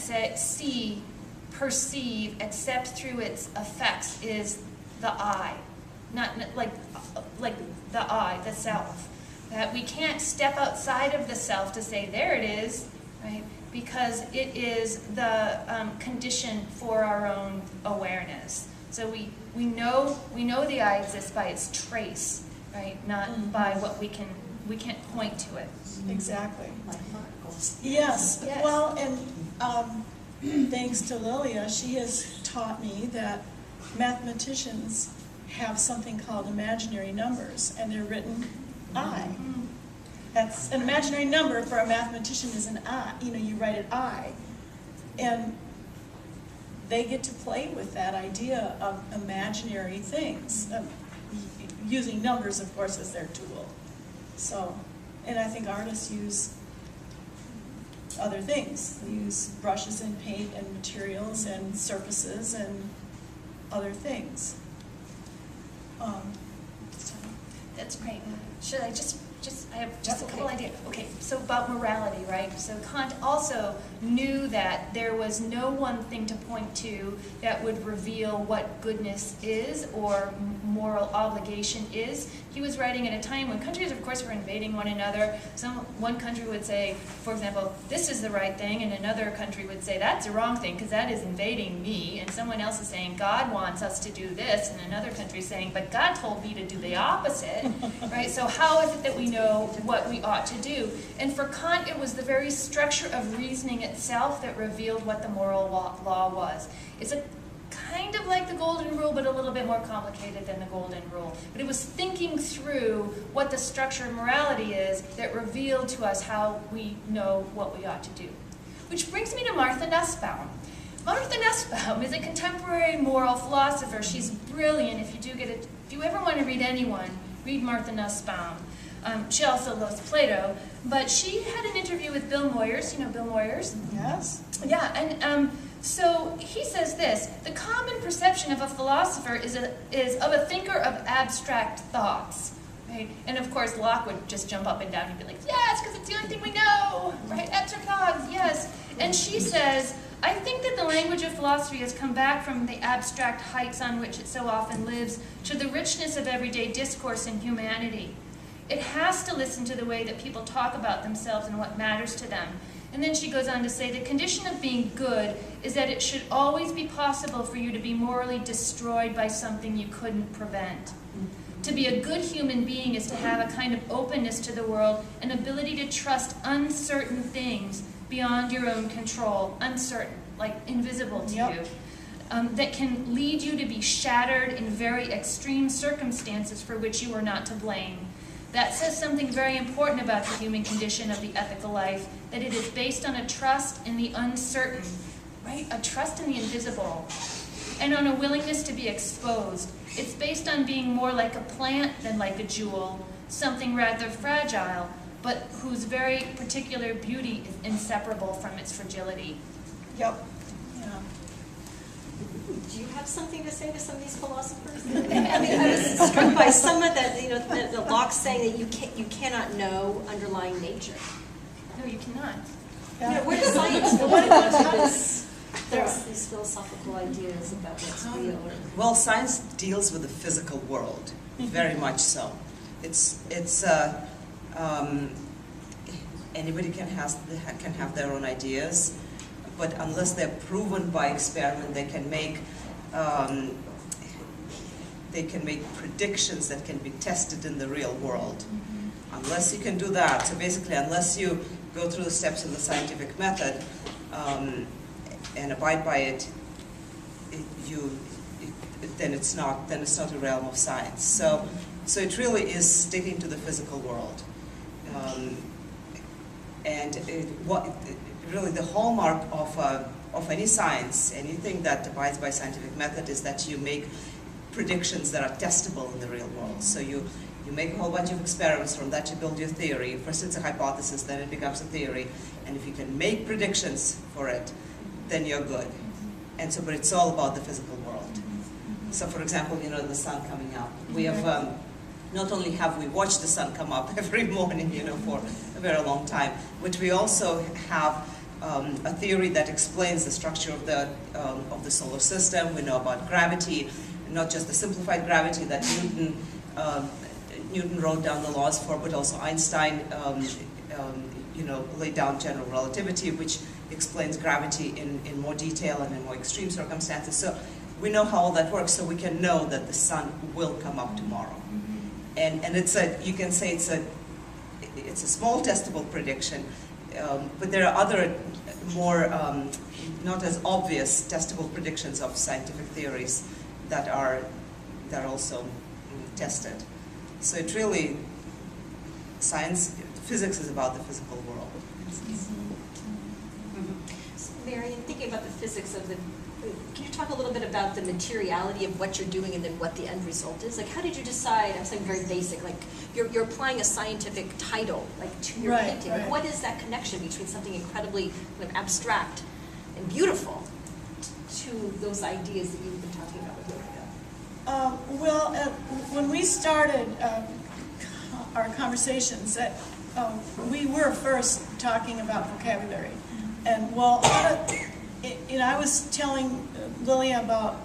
Speaker 4: perceive, except through its effects, is the I. Not like the I, the self. That we can't step outside of the self to say, there it is, right? Because it is the condition for our own awareness. So we know the I exists by its trace, right? Not by what we can't point to it.
Speaker 1: Exactly.
Speaker 5: Like particles.
Speaker 1: Yes.
Speaker 4: Yes.
Speaker 1: Well, and thanks to Liliya, she has taught me that mathematicians have something called imaginary numbers, and they're written I. That's an imaginary number for a mathematician is an I. You write it I. And they get to play with that idea of imaginary things, using numbers, of course, as their tool. So, and I think artists use other things. They use brushes and paint and materials and surfaces and other things. So.
Speaker 4: That's great. Should I I have just a couple ideas. Okay, so about morality, right? So Kant also knew that there was no one thing to point to that would reveal what goodness is or moral obligation is. He was writing at a time when countries, of course, were invading one another. One country would say, for example, this is the right thing, and another country would say, that's the wrong thing, because that is invading me. And someone else is saying, God wants us to do this, and another country is saying, but God told me to do the opposite, right? So how is it that we know what we ought to do? And for Kant, it was the very structure of reasoning itself that revealed what the moral law was. It's a kind of like the golden rule, but a little bit more complicated than the golden rule. But it was thinking through what the structure of morality is that revealed to us how we know what we ought to do. Which brings me to Martha Nussbaum. Martha Nussbaum is a contemporary moral philosopher. She's brilliant. If you ever want to read anyone, read Martha Nussbaum. She also loves Plato, but she had an interview with Bill Moyers. You know Bill Moyers?
Speaker 1: Yes.
Speaker 4: Yeah, and so he says this: the common perception of a philosopher is of a thinker of abstract thoughts, right? And of course, Locke would just jump up and down and be like, yes, because it's the only thing we know, right? Abstract thoughts, yes. And she says, I think that the language of philosophy has come back from the abstract heights on which it so often lives to the richness of everyday discourse in humanity. It has to listen to the way that people talk about themselves and what matters to them. And then she goes on to say, the condition of being good is that it should always be possible for you to be morally destroyed by something you couldn't prevent. To be a good human being is to have a kind of openness to the world, an ability to trust uncertain things beyond your own control, uncertain, like invisible to you, that can lead you to be shattered in very extreme circumstances for which you are not to blame. That says something very important about the human condition of the ethical life, that it is based on a trust in the uncertain, right? A trust in the invisible, and on a willingness to be exposed. It's based on being more like a plant than like a jewel, something rather fragile, but whose very particular beauty is inseparable from its fragility.
Speaker 1: Yep. Yeah.
Speaker 5: Do you have something to say to some of these philosophers? I mean, I was struck by some of that, you know, the Locke saying that you cannot know underlying nature.
Speaker 4: No, you cannot.
Speaker 1: Yeah.
Speaker 5: You know, where does science fit into these philosophical ideas about what's real?
Speaker 3: Well, science deals with the physical world, very much so. Anybody can have their own ideas, but unless they're proven by experiment, they can make predictions that can be tested in the real world. Unless you can do that, so basically, unless you go through the steps of the scientific method and abide by it, then it's not a realm of science. So it really is sticking to the physical world, really the hallmark of any science, anything that abides by scientific method, is that you make predictions that are testable in the real world. So you make a whole bunch of experiments, from that you build your theory. First it's a hypothesis, then it becomes a theory, and if you can make predictions for it, then you're good. And so, but it's all about the physical world. So for example, you know, the sun coming up. We have, not only have we watched the sun come up every morning, you know, for a very long time, but we also have a theory that explains the structure of the solar system. We know about gravity, not just the simplified gravity that Newton wrote down the laws for, but also Einstein, you know, laid down general relativity, which explains gravity in more detail and in more extreme circumstances. So we know how all that works, so we can know that the sun will come up tomorrow. And you can say it's a small testable prediction, but there are other more not as obvious testable predictions of scientific theories that are also tested. So it really, physics is about the physical world.
Speaker 5: So Mary, in thinking about the physics of the Can you talk a little bit about the materiality of what you're doing and then what the end result is? Like, how did you decide, I'm saying very basic, like, you're applying a scientific title, like, to your painting. Like, what is that connection between something incredibly kind of abstract and beautiful to those ideas that you've been talking about with Liliya?
Speaker 1: Well, when we started our conversations, we were first talking about vocabulary. And well, I was telling Liliya about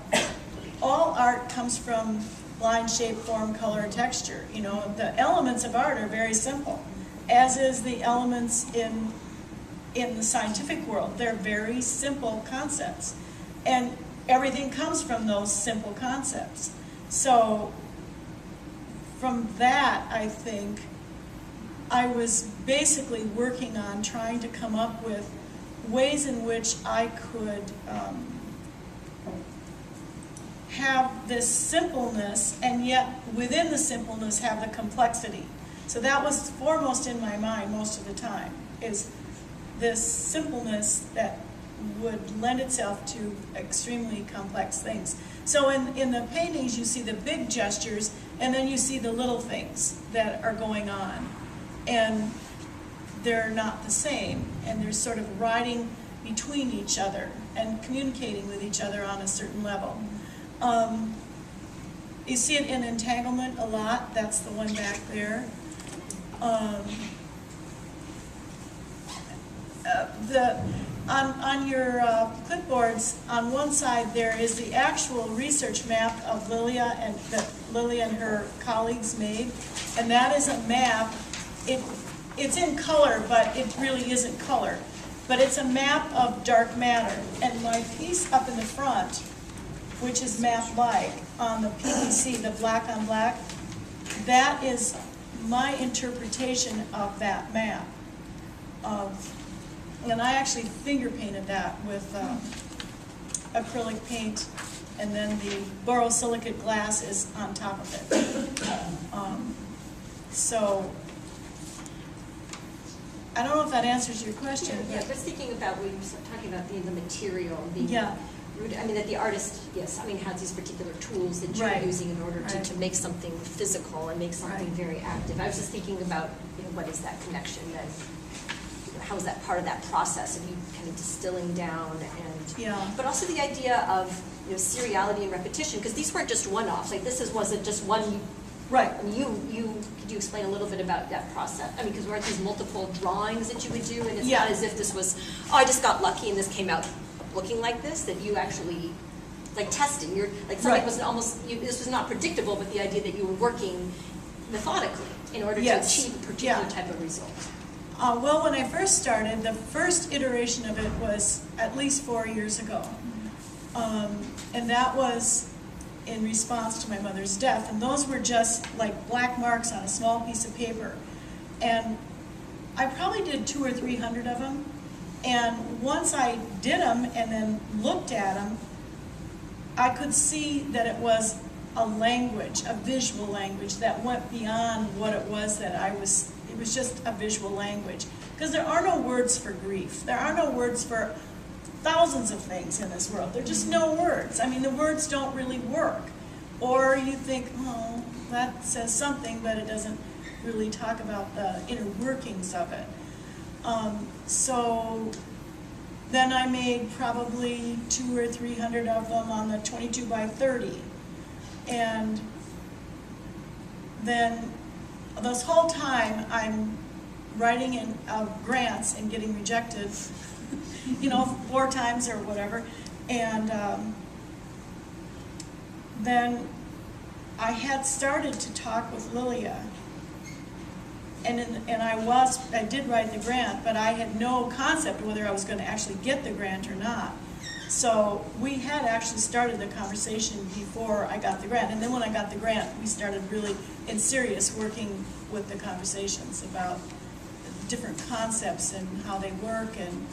Speaker 1: all art comes from line, shape, form, color, texture. You know, the elements of art are very simple, as is the elements in the scientific world. They're very simple concepts. And everything comes from those simple concepts. So from that, I think, I was basically working on trying to come up with ways in which I could have this simpleness, and yet within the simpleness have the complexity. So that was foremost in my mind most of the time, is this simpleness that would lend itself to extremely complex things. So in the paintings you see the big gestures, and then you see the little things that are going on. And they're not the same, and they're sort of riding between each other and communicating with each other on a certain level. You see it in Entanglement a lot. That's the one back there. On your clipboards, on one side there is the actual research map of Liliya, and that Liliya and her colleagues made, and that is a map. It's in color, but it really isn't color. But it's a map of dark matter. And my piece up in the front, which is map-like, on the PVC, the black on black, that is my interpretation of that map. And I actually finger painted that with acrylic paint, and then the borosilicate glass is on top of it. So I don't know if that answers your question.
Speaker 5: Yeah, I was thinking about, we were talking about the material, being
Speaker 1: Yeah.
Speaker 5: I mean, that the artist, yes, I mean, has these particular tools that you're
Speaker 1: Right.
Speaker 5: using in order
Speaker 1: Right.
Speaker 5: to make something physical and make something
Speaker 1: Right.
Speaker 5: very active. I was just thinking about, you know, what is that connection, then, you know, how is that part of that process of you kind of distilling down, and
Speaker 1: Yeah.
Speaker 5: but also the idea of, you know, seriality and repetition, because these weren't just one-offs. Like, wasn't just one.
Speaker 1: Right.
Speaker 5: I mean, could you explain a little bit about that process? I mean, because weren't these multiple drawings that you would do, and it's
Speaker 1: Yeah.
Speaker 5: not as if this was, oh, I just got lucky and this came out looking like this, that you actually, like testing, you're, like something
Speaker 1: Right.
Speaker 5: wasn't this was not predictable, but the idea that you were working methodically in order
Speaker 1: Yes.
Speaker 5: to achieve a particular
Speaker 1: Yeah.
Speaker 5: type of result.
Speaker 1: Well, when I first started, the first iteration of it was at least 4 years ago. And that was in response to my mother's death. And those were just like black marks on a small piece of paper. And I probably did 200 or 300 of them. And once I did them and then looked at them, I could see that it was a language, a visual language that went beyond what it was that it was just a visual language. Because there are no words for grief. There are no words for thousands of things in this world. There are just no words. I mean, the words don't really work. Or you think, oh, that says something, but it doesn't really talk about the inner workings of it. So then I made probably 200 or 300 of them on the 22 by 30. And then this whole time I'm writing in grants and getting rejected, you know, 4 times or whatever. And then I had started to talk with Liliya. And I did write the grant, but I had no concept whether I was going to actually get the grant or not. So we had actually started the conversation before I got the grant. And then when I got the grant, we started really in serious working with the conversations about different concepts and how they work. And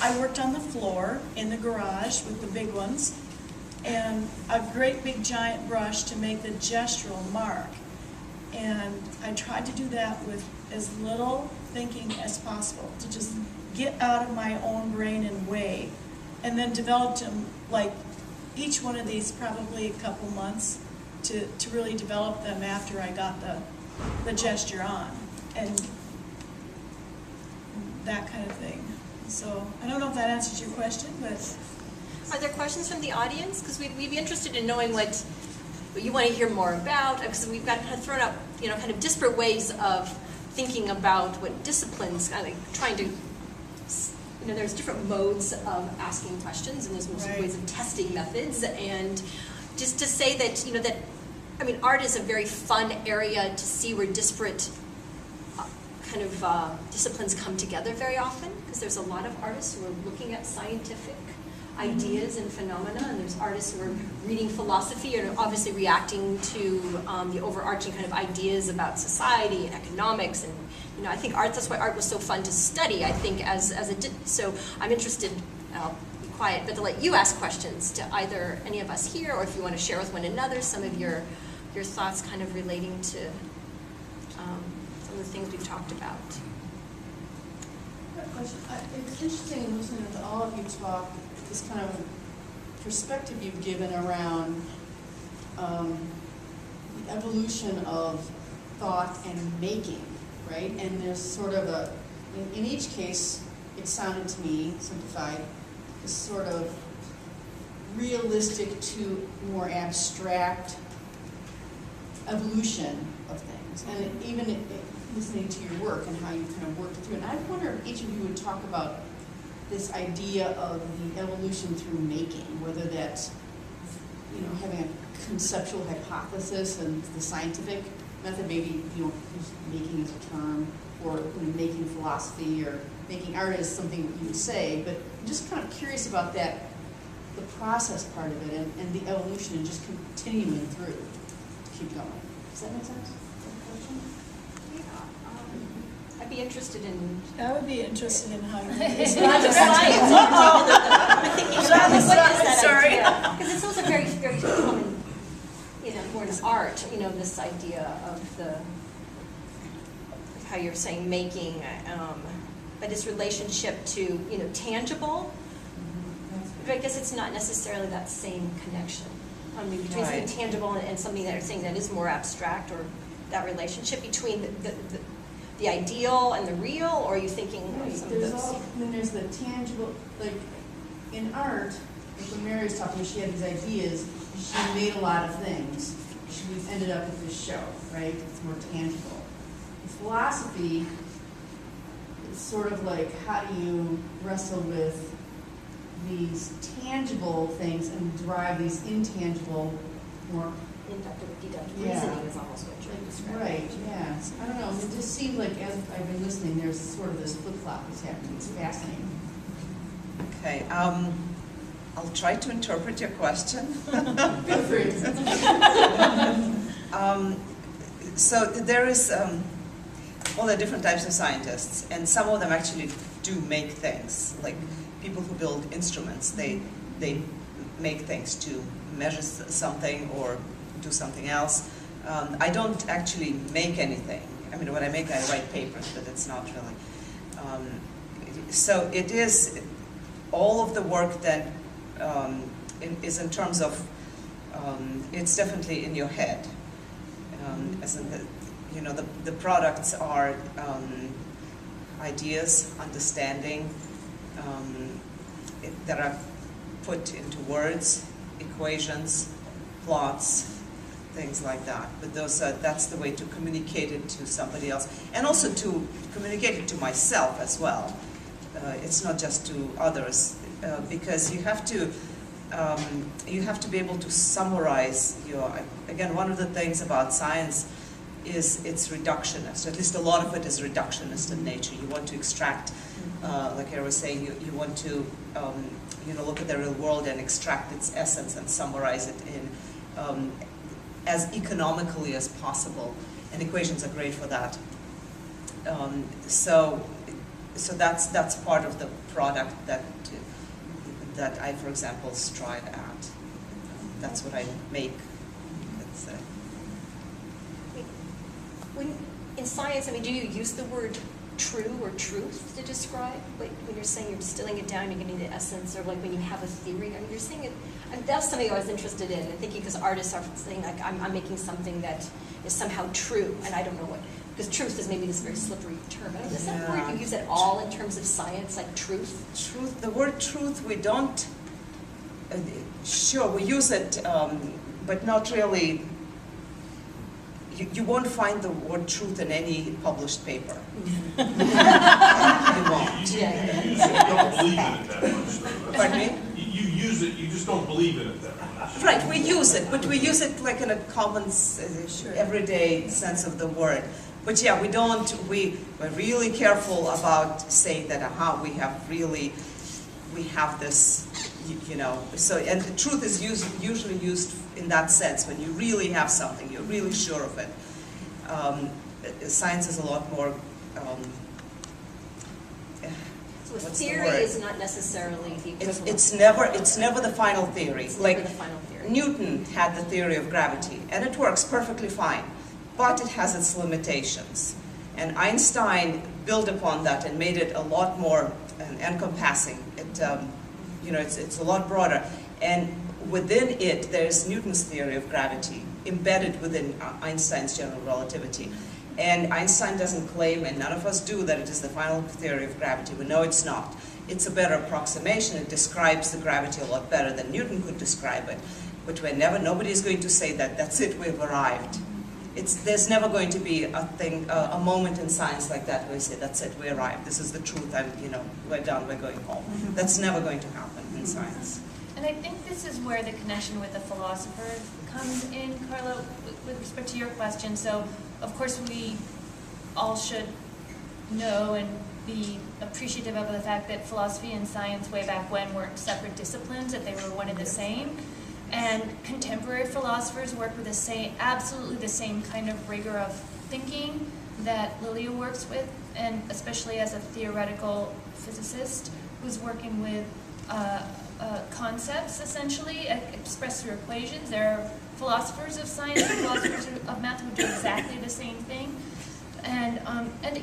Speaker 1: I worked on the floor in the garage with the big ones, and a great big giant brush to make the gestural mark. And I tried to do that with as little thinking as possible, to just get out of my own brain and way, and then developed them, like each one of these probably a couple months to really develop them after I got the gesture on, and that kind of thing. So I don't know if that answers your question, but...
Speaker 2: Are there questions from the audience? Because we'd be interested in knowing what you want to hear more about, because we've got kind of thrown up, kind of disparate ways of thinking about what disciplines, kind of trying to, there's different modes of asking questions, and there's
Speaker 1: Right.
Speaker 2: ways of testing methods, and just to say that, art is a very fun area to see where disparate disciplines come together very often, because there's a lot of artists who are looking at scientific ideas and phenomena, and there's artists who are reading philosophy and are obviously reacting to the overarching kind of ideas about society and economics, and I think that's why art was so fun to study. I think so I'm interested. I'll be quiet, but to let you ask questions to either any of us here, or if you want to share with one another some of your thoughts, kind of relating to some of the things we've talked about.
Speaker 6: Question. It's interesting listening to all of you talk, this kind of perspective you've given around the evolution of thought and making, right? And there's sort of in each case, it sounded to me, simplified, this sort of realistic to more abstract evolution of things. And even listening to your work and how you kind of worked through it. And I wonder if each of you would talk about this idea of the evolution through making, whether that's, having a conceptual hypothesis and the scientific method, maybe you don't use making as a term, or making philosophy or making art as something that you would say, but I'm just kind of curious about that, the process part of it and the evolution and just continuing through to keep going. Does that make sense?
Speaker 2: I'd be interested in.
Speaker 1: I would be interested in how you do
Speaker 2: It's
Speaker 1: this.
Speaker 2: not just science. I'm thinking about what is that
Speaker 1: Sorry.
Speaker 2: idea? Because it's also very, very common, more in art. This idea of how you're saying making, but its relationship to tangible. But I guess it's not necessarily that same connection. Between something tangible and something that you're saying that is more abstract, or that relationship between the ideal and the real, or are you thinking some of those?
Speaker 6: There's the tangible, like in art, like when Mary was talking, she had these ideas, she made a lot of things. She ended up with this show, right? It's more tangible. In philosophy, it's sort of like, how do you wrestle with these tangible things and drive these intangible, more
Speaker 2: Inductive, deductive
Speaker 6: Yeah.
Speaker 2: reasoning is almost what you're describing.
Speaker 6: right, yeah. I don't know, it just seems like as I've been listening, there's sort of this flip-flop that's happening. It's fascinating.
Speaker 3: Okay, I'll try to interpret your question.
Speaker 6: Feel free.
Speaker 3: So there is all the different types of scientists, and some of them actually do make things. Like people who build instruments, they make things to measure something or do something else. I don't actually make anything. When I make, I write papers, but it's not really. So it is all of the work that is in terms of, it's definitely in your head. As in the products are ideas, understanding that are put into words, equations, plots, things like that. But that's the way to communicate it to somebody else, and also to communicate it to myself as well. It's not just to others, because you have to be able to summarize again, one of the things about science is it's reductionist. At least a lot of it is reductionist in nature. You want to extract, like I was saying, you want to look at the real world and extract its essence and summarize it in as economically as possible. And equations are great for that. So that's part of the product that I, for example, strive at. That's what I make. Let's say.
Speaker 2: When in science, do you use the word
Speaker 5: true or truth to describe? Like when you're saying you're distilling it down, you're getting the essence, or like when you have a theory. I mean, you're saying it. And that's something I was interested in. And thinking because artists are saying like I'm making something that is somehow true, and I don't know what. Because truth is maybe this very slippery term. But is that word you use at all in terms of science, like truth?
Speaker 3: Truth. The word truth we don't. Sure, we use it, but not really. You won't find the word truth in any published paper. You won't.
Speaker 7: You don't believe in it that much. Though.
Speaker 3: Pardon me?
Speaker 7: You use it, you just don't believe in it that much.
Speaker 3: Right, we use it, but we use it like in a common, everyday sense of the word. But yeah, we're really careful about saying that, we have this, so, and the truth is usually used in that sense, when you really have something, you're really sure of it. Science is a lot more,
Speaker 5: So a theory is not necessarily the equivalent.
Speaker 3: it's never the final theory.
Speaker 5: It's
Speaker 3: like
Speaker 5: never the final theory.
Speaker 3: Newton had the theory of gravity, and it works perfectly fine, but it has its limitations. And Einstein built upon that and made it a lot more encompassing. It's a lot broader. And within it, there's Newton's theory of gravity, embedded within Einstein's general relativity. And Einstein doesn't claim, and none of us do, that it is the final theory of gravity. We know it's not. It's a better approximation. It describes the gravity a lot better than Newton could describe it. But nobody is going to say that, that's it, we've arrived. There's never going to be a moment in science like that where you say, that's it, we arrived, this is the truth, and we're done, we're going home. That's never going to happen in science.
Speaker 4: And I think this is where the connection with the philosopher comes in, Carla, with respect to your question. So, of course, we all should know and be appreciative of the fact that philosophy and science way back when weren't separate disciplines, that they were one and the same. And contemporary philosophers work with absolutely the same kind of rigor of thinking that Liliya works with, and especially as a theoretical physicist who's working with concepts, essentially, expressed through equations. There are philosophers of science and philosophers of math who do exactly the same thing. And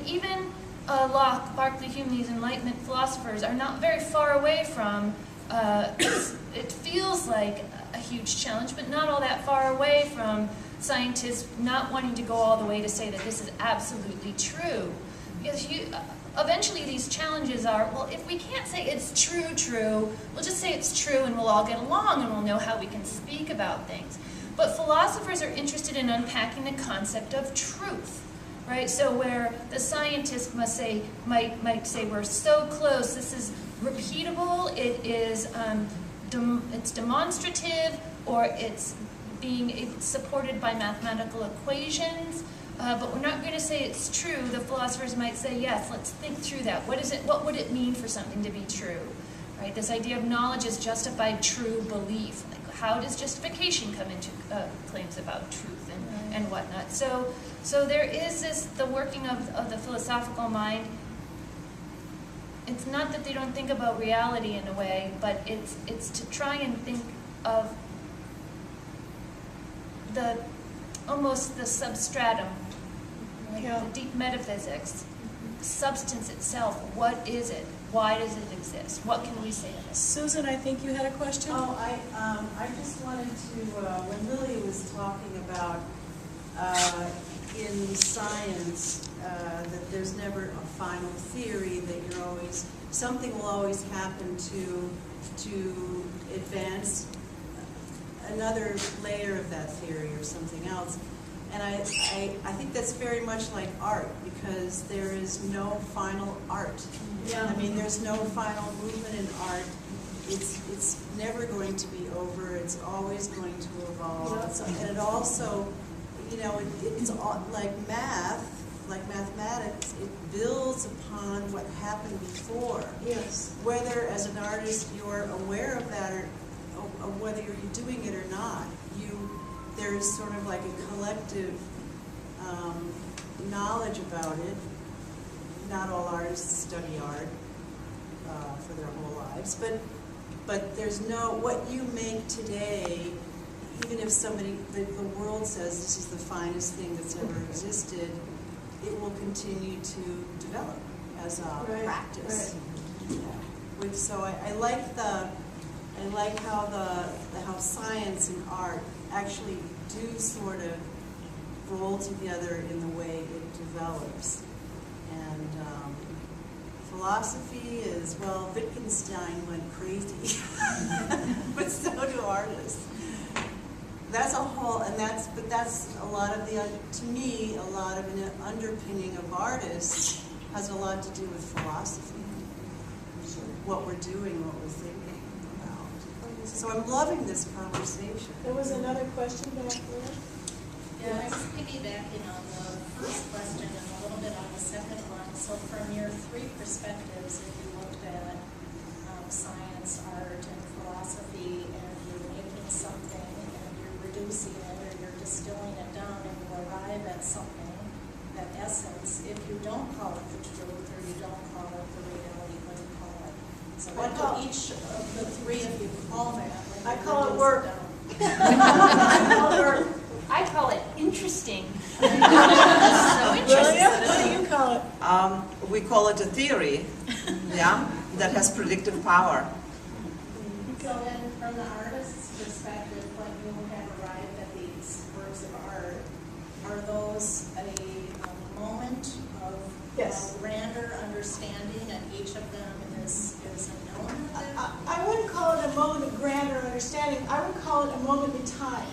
Speaker 4: even Locke, Berkeley, Hume, these Enlightenment philosophers are not very far away from, it feels like a huge challenge, but not all that far away from scientists not wanting to go all the way to say that this is absolutely true. Because eventually these challenges are, well, if we can't say it's true, we'll just say it's true and we'll all get along and we'll know how we can speak about things. But philosophers are interested in unpacking the concept of truth, right? So where the scientist might say we're so close, this is repeatable, it is it's demonstrative, or it's supported by mathematical equations, but we're not going to say it's true. The philosophers might say, yes, let's think through that. What would it mean for something to be true? Right? This idea of knowledge is justified true belief. Like, how does justification come into claims about truth and whatnot? So there is the working of the philosophical mind. It's not that they don't think about reality in a way, but it's to try and think of almost the substratum, right?
Speaker 1: Yeah.
Speaker 4: The deep metaphysics, substance itself. What is it? Why does it exist? What can we say of it?
Speaker 1: Susan, I think you had a question?
Speaker 8: Oh, I just wanted to, when Liliya was talking about in science, that there's never a final theory, that something will always happen to advance another layer of that theory or something else. And I think that's very much like art, because there is no final art.
Speaker 1: Yeah.
Speaker 8: I mean, there's no final movement in art. It's never going to be over. It's always going to evolve.
Speaker 1: Yeah.
Speaker 8: And it also, it's all, like mathematics, it builds upon what happened before.
Speaker 1: Yes.
Speaker 8: Whether as an artist you're aware of that, or whether you're doing it or not, there's sort of like a collective knowledge about it. Not all artists study art for their whole lives, but there's what you make today. Even if the world says this is the finest thing that's ever existed, it will continue to develop as a
Speaker 1: Right,
Speaker 8: practice. Yeah. So I like how science and art actually do sort of roll together in the way it develops. And philosophy is, well, Wittgenstein went crazy, but so do artists. That's a whole, but that's a lot of to me, a lot of an underpinning of artists has a lot to do with philosophy. What we're doing, what we're thinking about. So I'm loving this conversation.
Speaker 1: There was another question back there.
Speaker 9: Yeah, I was piggybacking on the first question and a little bit on the second one. So from your three perspectives, if you looked at science, art, and philosophy, and you're making something and you're reducing it or you're distilling it down and you arrive at something, that essence, if you don't call it the truth or you don't call it the reality, what do you call it? So
Speaker 1: I call
Speaker 9: each of the three of you call that.
Speaker 1: I call it work.
Speaker 4: I call it interesting.
Speaker 9: So
Speaker 1: Liliya, what do you call it?
Speaker 3: We call it a theory, yeah, that has predictive power.
Speaker 9: So then, from the artist's perspective, when you have arrived at these works of art, are those a moment of
Speaker 1: Yes.
Speaker 9: grander understanding, and each of them is a known of it?
Speaker 1: I wouldn't call it a moment of grander understanding. I would call it a moment in time.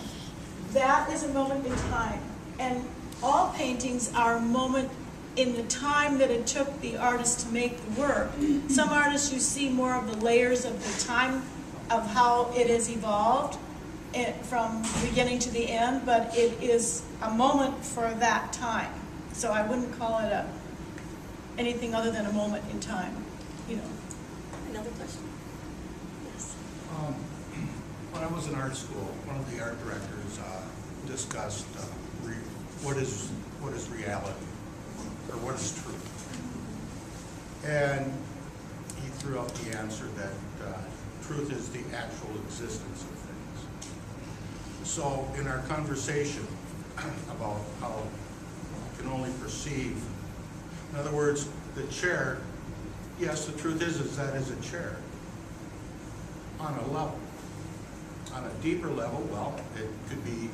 Speaker 1: That is a moment in time. And all paintings are a moment in the time that it took the artist to make the work. Some artists, you see more of the layers of the time of how it has evolved from beginning to the end, but it is a moment for that time. So I wouldn't call it anything other than a moment in time, you know.
Speaker 5: Another question? Yes.
Speaker 10: When I was in art school, one of the art directors discussed what is reality, or what is truth. And he threw out the answer that truth is the actual existence of things. So in our conversation about how we can only perceive, in other words, the chair, yes, the truth is that is a chair on a level. On a deeper level, well, it could be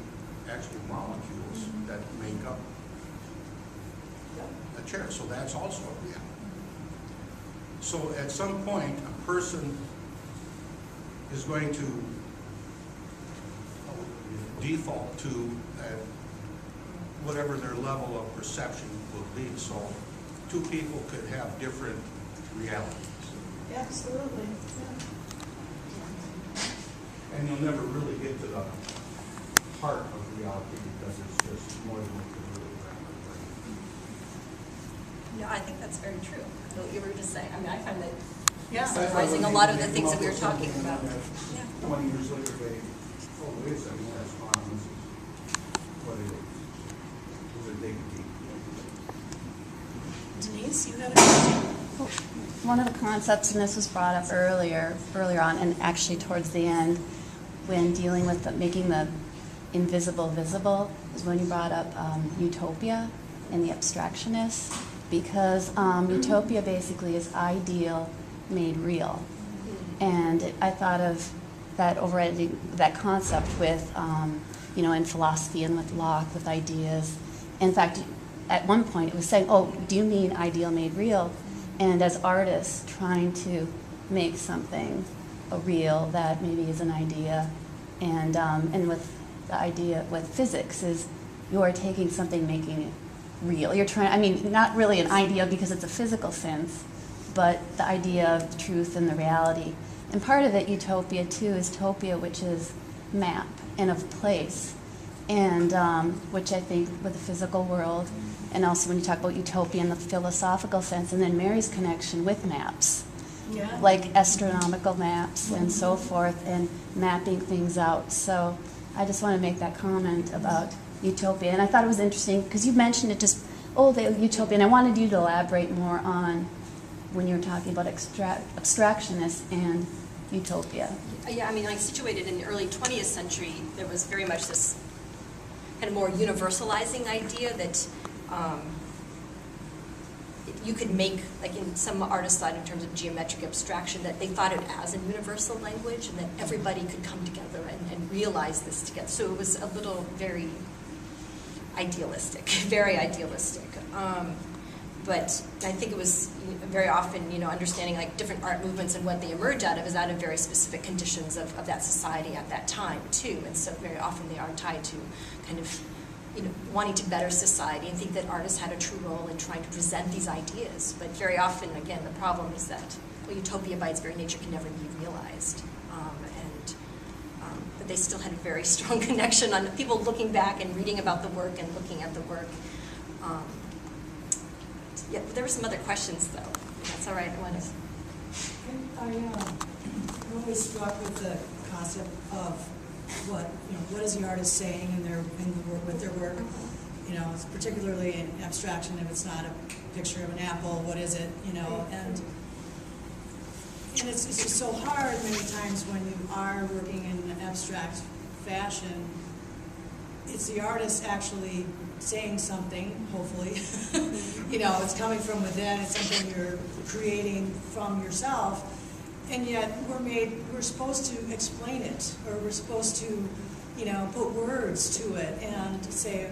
Speaker 10: actually molecules that make up a chair. So that's also a reality. So at some point, a person is going to default to whatever their level of perception will be. So two people could have different realities.
Speaker 1: Absolutely.
Speaker 10: And you'll never really get to the heart of reality because it's just more than what you really
Speaker 5: Yeah, I think that's very true. What you were just saying. I mean, I find that
Speaker 1: Yeah.
Speaker 5: surprising a lot of the things that we were talking about. Yeah.
Speaker 10: 20 years later, oh, wait a second, that's fine. This is what it is. It's a big deal.
Speaker 1: Denise, you had a question?
Speaker 11: One of the concepts, and this was brought up earlier on, and actually towards the end, when dealing with making the invisible visible, is when you brought up utopia and the abstractionists, because utopia basically is ideal made real. And I thought of that overriding, that concept with, in philosophy and with Locke, with ideas. In fact, at one point it was saying, oh, do you mean ideal made real? And as artists trying to make something real that maybe is an idea, and with the idea with physics is you are taking something, making it real. You're trying, I mean, not really an idea because it's a physical sense, but the idea of truth and the reality. And part of it, utopia too, is topia, which is map and of place, and which I think with the physical world, and also when you talk about utopia in the philosophical sense, and then Mary's connection with maps, like astronomical maps and so forth, and mapping things out. So I just want to make that comment about utopia. And I thought it was interesting because you mentioned it just, the utopia, and I wanted you to elaborate more on when you were talking about abstractionists and utopia.
Speaker 5: Yeah, I mean, like situated in the early 20th century, there was very much this kind of more universalizing idea that you could make, like in some artists thought in terms of geometric abstraction, that they thought it as a universal language and that everybody could come together and realize this together. So it was a little very idealistic, very idealistic. But I think it was very often, understanding like different art movements and what they emerge out of is out of very specific conditions of that society at that time too. And so very often they are tied to kind of, wanting to better society and think that artists had a true role in trying to present these ideas. But very often, again, the problem is that, utopia by its very nature can never be realized. But they still had a very strong connection on people looking back and reading about the work and looking at the work. Yeah, there were some other questions, though. That's all right.
Speaker 12: I'm always struck with the concept of what is the artist saying in their work, with their work. Particularly in abstraction, if it's not a picture of an apple, what is it? And it's just so hard many times when you are working in an abstract fashion. It's the artist actually saying something, hopefully. It's coming from within, it's something you're creating from yourself, and yet we're supposed to explain it, or we're supposed to, put words to it and say,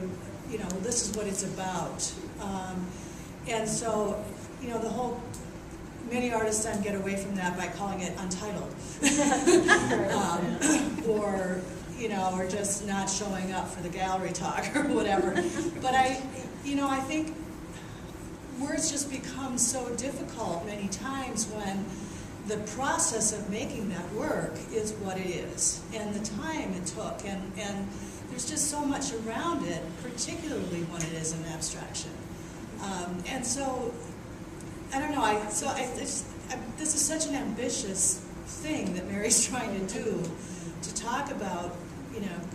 Speaker 12: this is what it's about. And so, many artists then get away from that by calling it untitled. Or just not showing up for the gallery talk or whatever. But I think words just become so difficult many times when the process of making that work is what it is, and the time it took, and there's just so much around it, particularly when it is an abstraction. And so, I don't know, this is such an ambitious thing that Mary's trying to do, to talk about,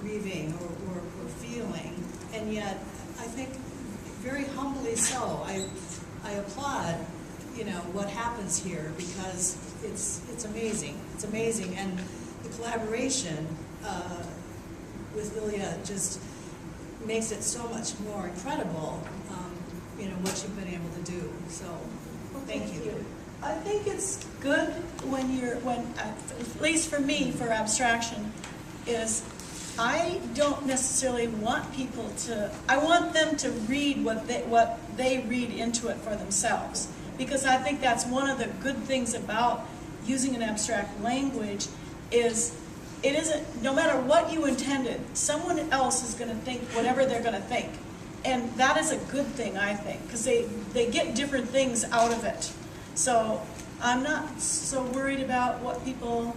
Speaker 12: grieving or feeling, and yet I think very humbly so. I applaud, what happens here, because it's amazing. It's amazing, and the collaboration with Liliya just makes it so much more incredible. What you've been able to do. So, thank you.
Speaker 1: I think it's good when at least for me, for abstraction, is I don't necessarily want people to, I want them to read what they read into it for themselves. Because I think that's one of the good things about using an abstract language is it isn't, no matter what you intended, someone else is going to think whatever they're going to think. And that is a good thing, I think, because they get different things out of it. So I'm not so worried about what people,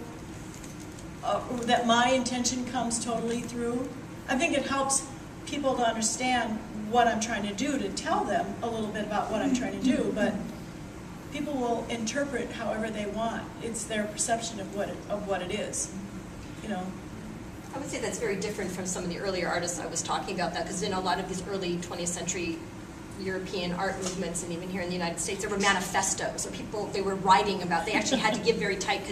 Speaker 1: that my intention comes totally through. I think it helps people to understand what I'm trying to do, to tell them a little bit about what I'm trying to do, but people will interpret however they want. It's their perception of what it is,
Speaker 5: I would say that's very different from some of the earlier artists I was talking about, that because in a lot of these early 20th century European art movements, and even here in the United States, there were manifestos, or they were writing about, they actually had to give very tight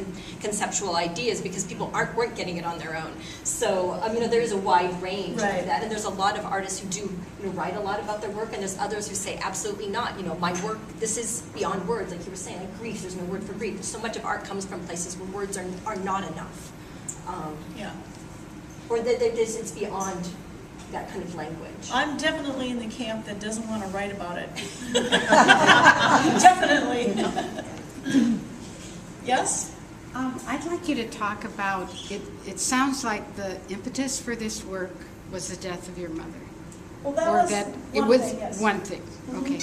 Speaker 5: conceptual ideas because people weren't getting it on their own. So, there is a wide range of that, and there's a lot of artists who do write a lot about their work, and there's others who say absolutely not. My work, this is beyond words, like you were saying, like grief, there's no word for grief. So much of art comes from places where words are not enough. Or that it's beyond that kind of language.
Speaker 1: I'm definitely in the camp that doesn't want to write about it. Definitely. Yes?
Speaker 13: I'd like you to talk about, it sounds like the impetus for this work was the death of your mother.
Speaker 1: Well, one thing.
Speaker 13: Okay.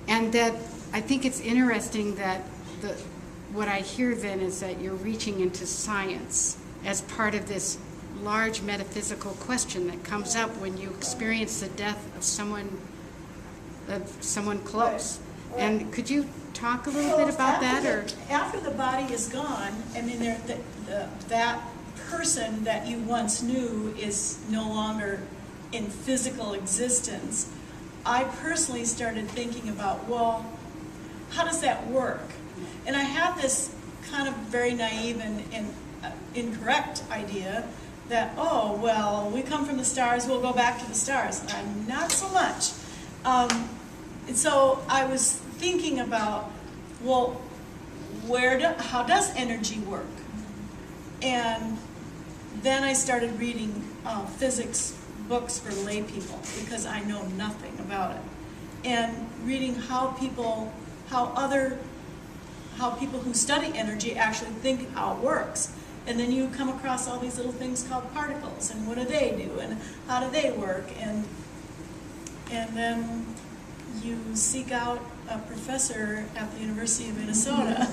Speaker 13: And that I think it's interesting that what I hear then is that you're reaching into science as part of this large metaphysical question that comes up when you experience the death of someone close. Right. And could you talk a little bit about that?
Speaker 1: After the body is gone, that person that you once knew is no longer in physical existence. I personally started thinking about, well, how does that work? And I had this kind of very naive and incorrect idea that, oh, well, we come from the stars, we'll go back to the stars. Not so much. And so I was thinking about, well, how does energy work? And then I started reading physics books for lay people because I know nothing about it, and reading how people who study energy actually think how it works. And then you come across all these little things called particles, and what do they do, and how do they work, and then you seek out a professor at the University of Minnesota,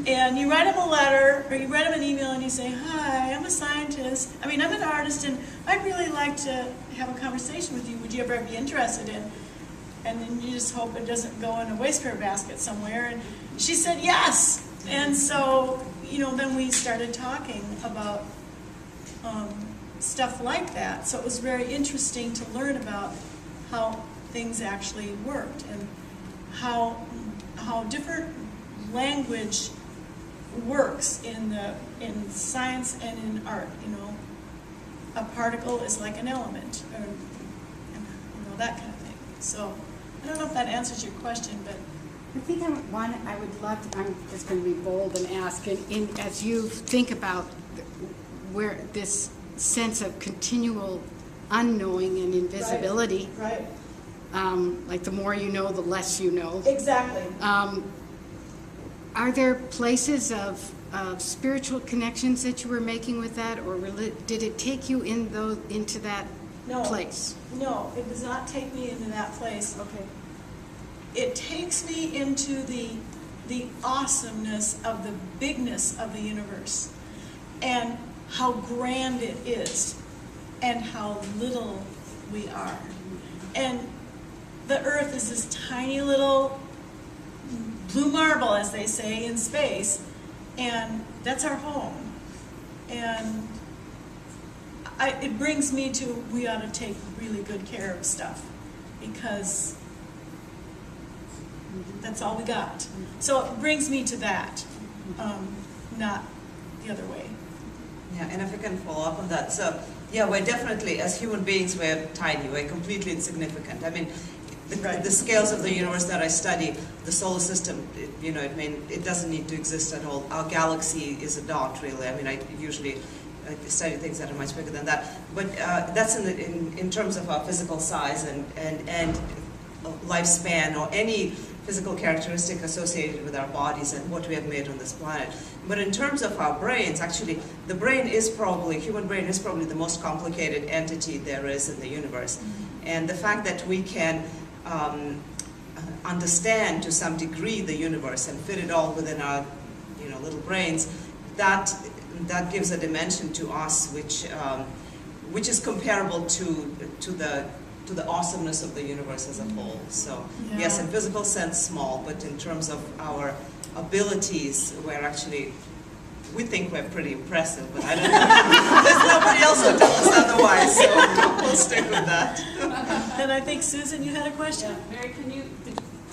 Speaker 1: and you write him a letter, or you write him an email, and you say, "Hi, I'm a scientist. I'm an artist, and I'd really like to have a conversation with you. Would you ever be interested in?" And then you just hope it doesn't go in a wastepaper basket somewhere. And she said yes. And so, then we started talking about stuff like that. So it was very interesting to learn about how things actually worked, and how different language works in science and in art. A particle is like an element, or that kind of thing. So I don't know if that answers your question, but
Speaker 13: I think I would love to, I'm just going to be bold and ask, as you think about where this sense of continual unknowing and invisibility,
Speaker 1: right.
Speaker 13: Like the more you know, the less you know.
Speaker 1: Exactly.
Speaker 13: Are there places of spiritual connections that you were making with that, or did it take you into that place?
Speaker 1: No, it does not take me into that place.
Speaker 13: Okay.
Speaker 1: It takes me into the awesomeness of the bigness of the universe, and how grand it is, and how little we are. And the Earth is this tiny little blue marble, as they say, in space, and that's our home. And it brings me to, we ought to take really good care of stuff, because that's all we got. So it brings me to that, not the other way.
Speaker 3: Yeah, and if I can follow up on that. So, yeah, we're definitely, as human beings, we're tiny, we're completely insignificant. The scales of the universe that I study, the solar system, it doesn't need to exist at all. Our galaxy is a dot, really. I usually study things that are much bigger than that. But that's in terms of our physical size and lifespan, or any physical characteristic associated with our bodies and what we have made on this planet. But in terms of our brains, actually, the brain is probably, human brain is probably the most complicated entity there is in the universe. And the fact that we can understand to some degree the universe and fit it all within our little brains, that gives a dimension to us which is comparable to the awesomeness of the universe as a whole. So yes, in physical sense, small, but in terms of our abilities, we think we're pretty impressive, but I don't know. There's nobody else who tells us otherwise, so we'll stick with that.
Speaker 1: And I think, Susan, you had a question?
Speaker 14: Yeah. Mary,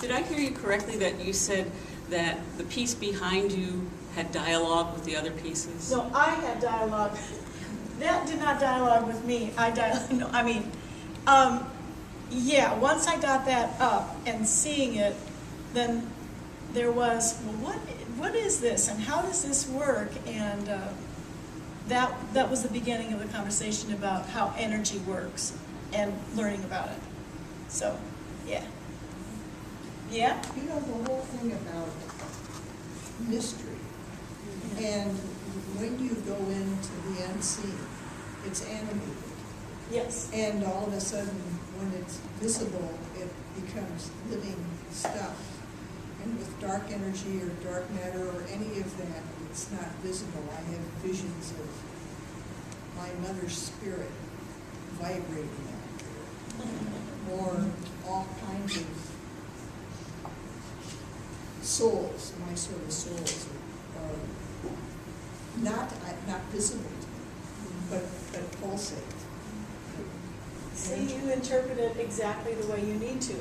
Speaker 14: did I hear you correctly that you said that the piece behind you had dialogue with the other pieces?
Speaker 1: No, I had dialogue. That did not dialogue with me. Once I got that up and seeing it, then there was, well, what is this, and how does this work? And that was the beginning of the conversation about how energy works and learning about it. So, yeah. Yeah?
Speaker 15: The whole thing about mystery, and when you go into the unseen, it's animated.
Speaker 1: Yes.
Speaker 15: And all of a sudden, when it's visible, it becomes living stuff. And with dark energy or dark matter or any of that, it's not visible. I have visions of my mother's spirit vibrating out there, or all kinds of souls. My sort of souls are not visible to me, but pulsate.
Speaker 1: See, you interpret it exactly the way you need to.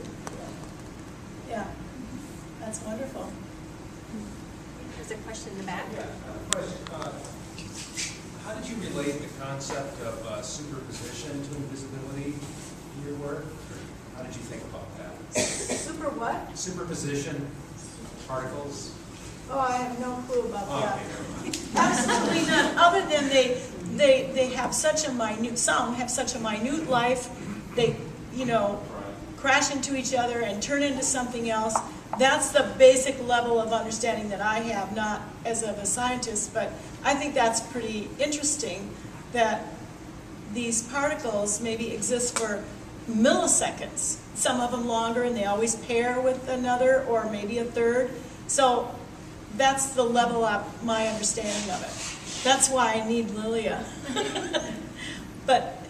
Speaker 1: Yeah, that's wonderful.
Speaker 2: There's a question in the back.
Speaker 16: Yeah, I have a question. How did you relate the concept of superposition to invisibility in your work? Or how did you think about that?
Speaker 1: Super
Speaker 8: what?
Speaker 16: Superposition particles?
Speaker 8: Oh, I have no clue about that.
Speaker 16: Okay.
Speaker 1: Absolutely none, other than they have such a minute, some have such a minute life, they, you know, crash into each other and turn into something else. That's the basic level of understanding that I have, not as of a scientist, but I think that's pretty interesting that these particles maybe exist for milliseconds, some of them longer, and they always pair with another or maybe a third. So that's the level of my understanding of it. That's why I need Liliya. But,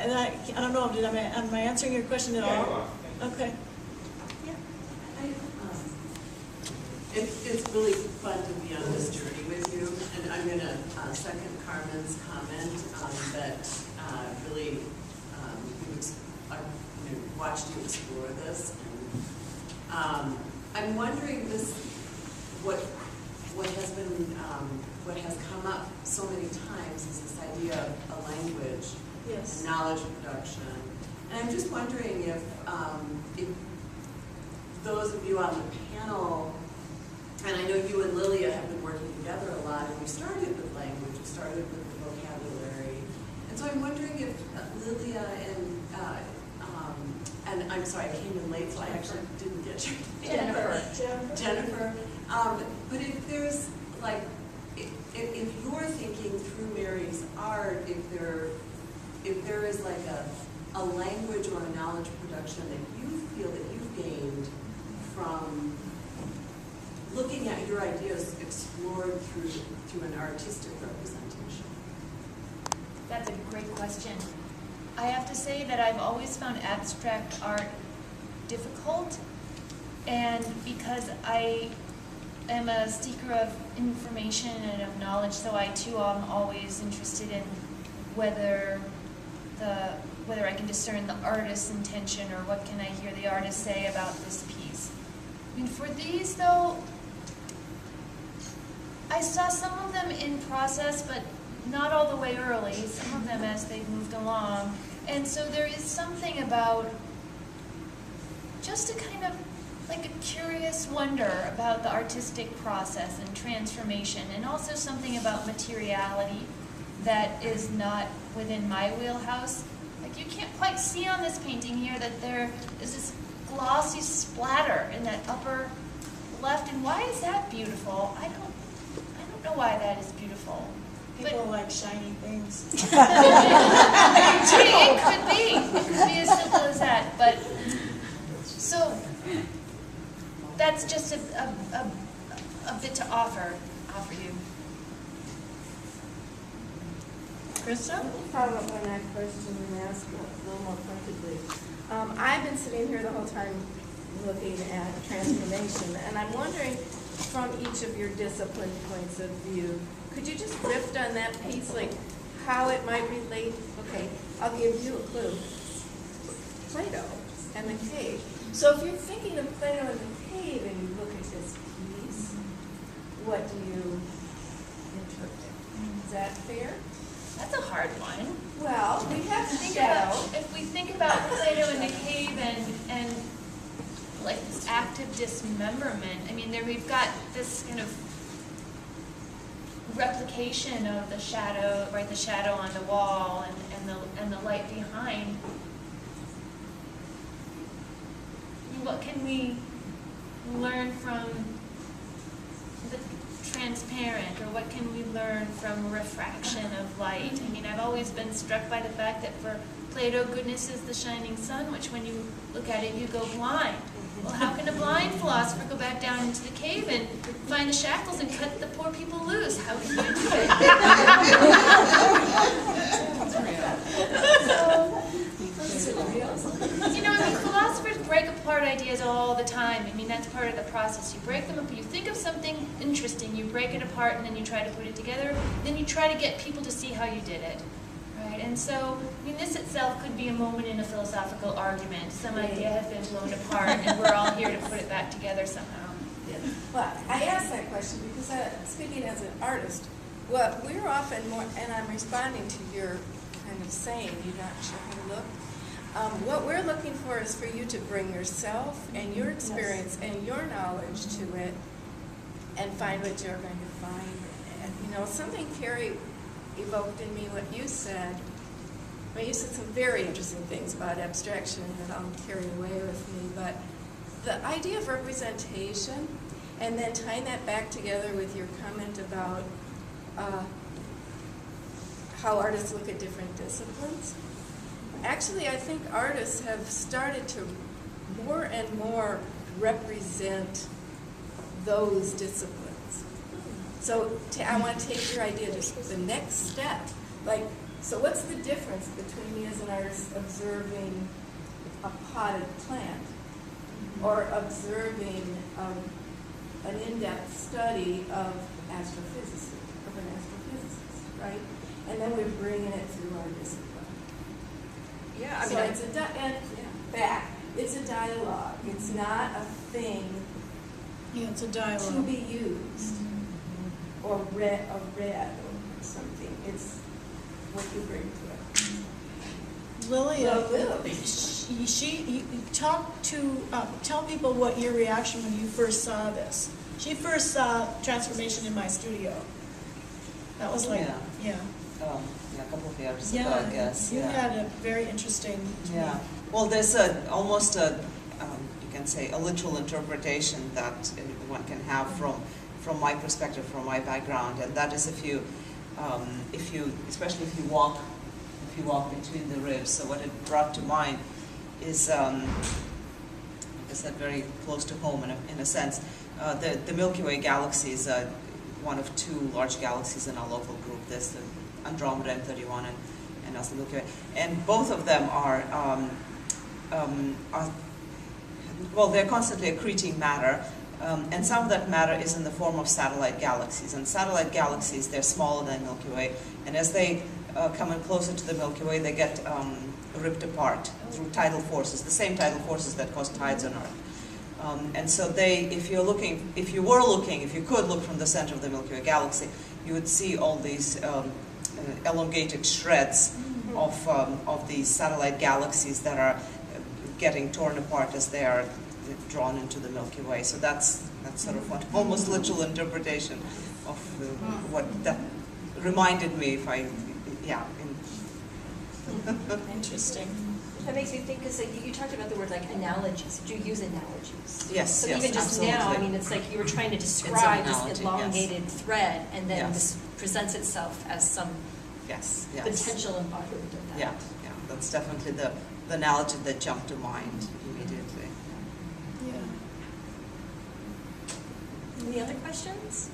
Speaker 1: and I don't know, am I answering your question at all? Okay.
Speaker 17: It's really fun to be on this journey with you, and I'm going to second Carmen's comment that really I've watched you explore this. And, I'm wondering what has come up so many times is this idea of a language,
Speaker 1: yes,
Speaker 17: and knowledge production, and I'm just wondering if those of you on the panel. And I know you and Liliya have been working together a lot, and we started with language, we started with the vocabulary. And so I'm wondering if Liliya and I'm sorry, I came in late, so I actually didn't get your name. Jennifer. But if there's, like, if you're thinking through Mary's art, if there is like a language or a knowledge production that you feel that you've gained from looking at your ideas explored through an artistic representation?
Speaker 4: That's a great question. I have to say that I've always found abstract art difficult, and because I am a seeker of information and of knowledge, so I too am always interested in whether I can discern the artist's intention, or what can I hear the artist say about this piece. I mean, for these though, I saw some of them in process, but not all the way early, some of them as they moved along. And so there is something about just a kind of like a curious wonder about the artistic process and transformation, and also something about materiality that is not within my wheelhouse. Like, you can't quite see on this painting here that there is this glossy splatter in that upper left, and why is that beautiful? I don't know why that is beautiful.
Speaker 1: People like shiny things.
Speaker 4: It could be as simple as that. But so that's just a bit to offer you.
Speaker 1: Krista?
Speaker 18: Follow up on that question and ask a little more pointedly. I've been sitting here the whole time looking at transformation, and I'm wondering, from each of your discipline points of view, could you just riff on that piece, like how it might relate? Okay, I'll give you a clue. Plato and the cave. So if you're thinking of Plato and the cave and you look at this piece, what do you interpret? Is that fair?
Speaker 4: That's a hard one.
Speaker 18: Well, we have to
Speaker 4: think
Speaker 18: shadow.
Speaker 4: about, if we think about Plato in the cave and like this active dismemberment, I mean, there we've got this kind of replication of the shadow, right? The shadow on the wall and the light behind. What can we learn from the transparent, or what can we learn from refraction of light? I mean, I've always been struck by the fact that for Plato, goodness is the shining sun, which when you look at it, you go blind. Well, how can a blind philosopher go back down into the cave and find the shackles and cut the poor people loose? How can you do it? You know, I mean, philosophers break apart ideas all the time. I mean, that's part of the process. You break them up, you think of something interesting, you break it apart, and then you try to put it together. Then you try to get people to see how you did it. Right? And so, I mean, this itself could be a moment in a philosophical argument. Some idea has been blown apart, and we're all here to put it back together somehow.
Speaker 18: Yeah. Well, I asked that question because speaking as an artist, well, we're often more, and I'm responding to your kind of saying, you're not sure how to look. What we're looking for is for you to bring yourself and your experience and your knowledge to it and find what you're going to find. And, you know, something Kerry evoked in me, what you said. Well, you said some very interesting things about abstraction that I'll carry away with me, but the idea of representation and then tying that back together with your comment about how artists look at different disciplines. Actually, I think artists have started to more and more represent those disciplines. So I want to take your idea to the next step. Like, so what's the difference between me as an artist observing a potted plant or observing an in-depth study of an astrophysicist, right? And then we're bringing it through our discipline.
Speaker 5: Yeah, I mean,
Speaker 18: So it's a dialogue. It's not a thing
Speaker 1: it's a dialogue.
Speaker 18: to be used or read or something. It's what you bring to it.
Speaker 1: Liliya, she tell people what your reaction when you first saw this. She first saw Transformation in my studio. That was like, yeah.
Speaker 3: A couple of years ago, I guess.
Speaker 1: You had a very interesting.
Speaker 3: Yeah. Well, there's almost you can say, a literal interpretation that one can have from my perspective, from my background, and that is if you, especially if you walk between the ribs. So what it brought to mind is, like I said, very close to home in a sense. The Milky Way galaxy is one of two large galaxies in our local group. There's the Andromeda M31 and also the Milky Way. And both of them are they're constantly accreting matter, and some of that matter is in the form of satellite galaxies. And satellite galaxies, they're smaller than Milky Way, and as they come in closer to the Milky Way, they get ripped apart through tidal forces, the same tidal forces that cause tides on Earth. And so if you could look from the center of the Milky Way galaxy, you would see all these elongated shreds of these satellite galaxies that are getting torn apart as they are drawn into the Milky Way. So that's sort of what almost literal interpretation of what that reminded me.
Speaker 1: Interesting.
Speaker 5: That makes me think, because you talked about the word like analogies. Do you use analogies?
Speaker 3: Yes.
Speaker 5: So
Speaker 3: yes,
Speaker 5: even just
Speaker 3: absolutely.
Speaker 5: now, I mean, it's like you were trying to describe this
Speaker 3: analogy,
Speaker 5: elongated thread, and then
Speaker 3: Yes.
Speaker 5: this presents itself as some
Speaker 3: Yes.
Speaker 5: potential embodiment of that.
Speaker 3: Yeah. That's definitely the analogy that jumped to mind immediately.
Speaker 1: Yeah.
Speaker 2: Any other questions?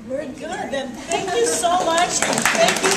Speaker 1: We're good. Then thank you so much. Thank you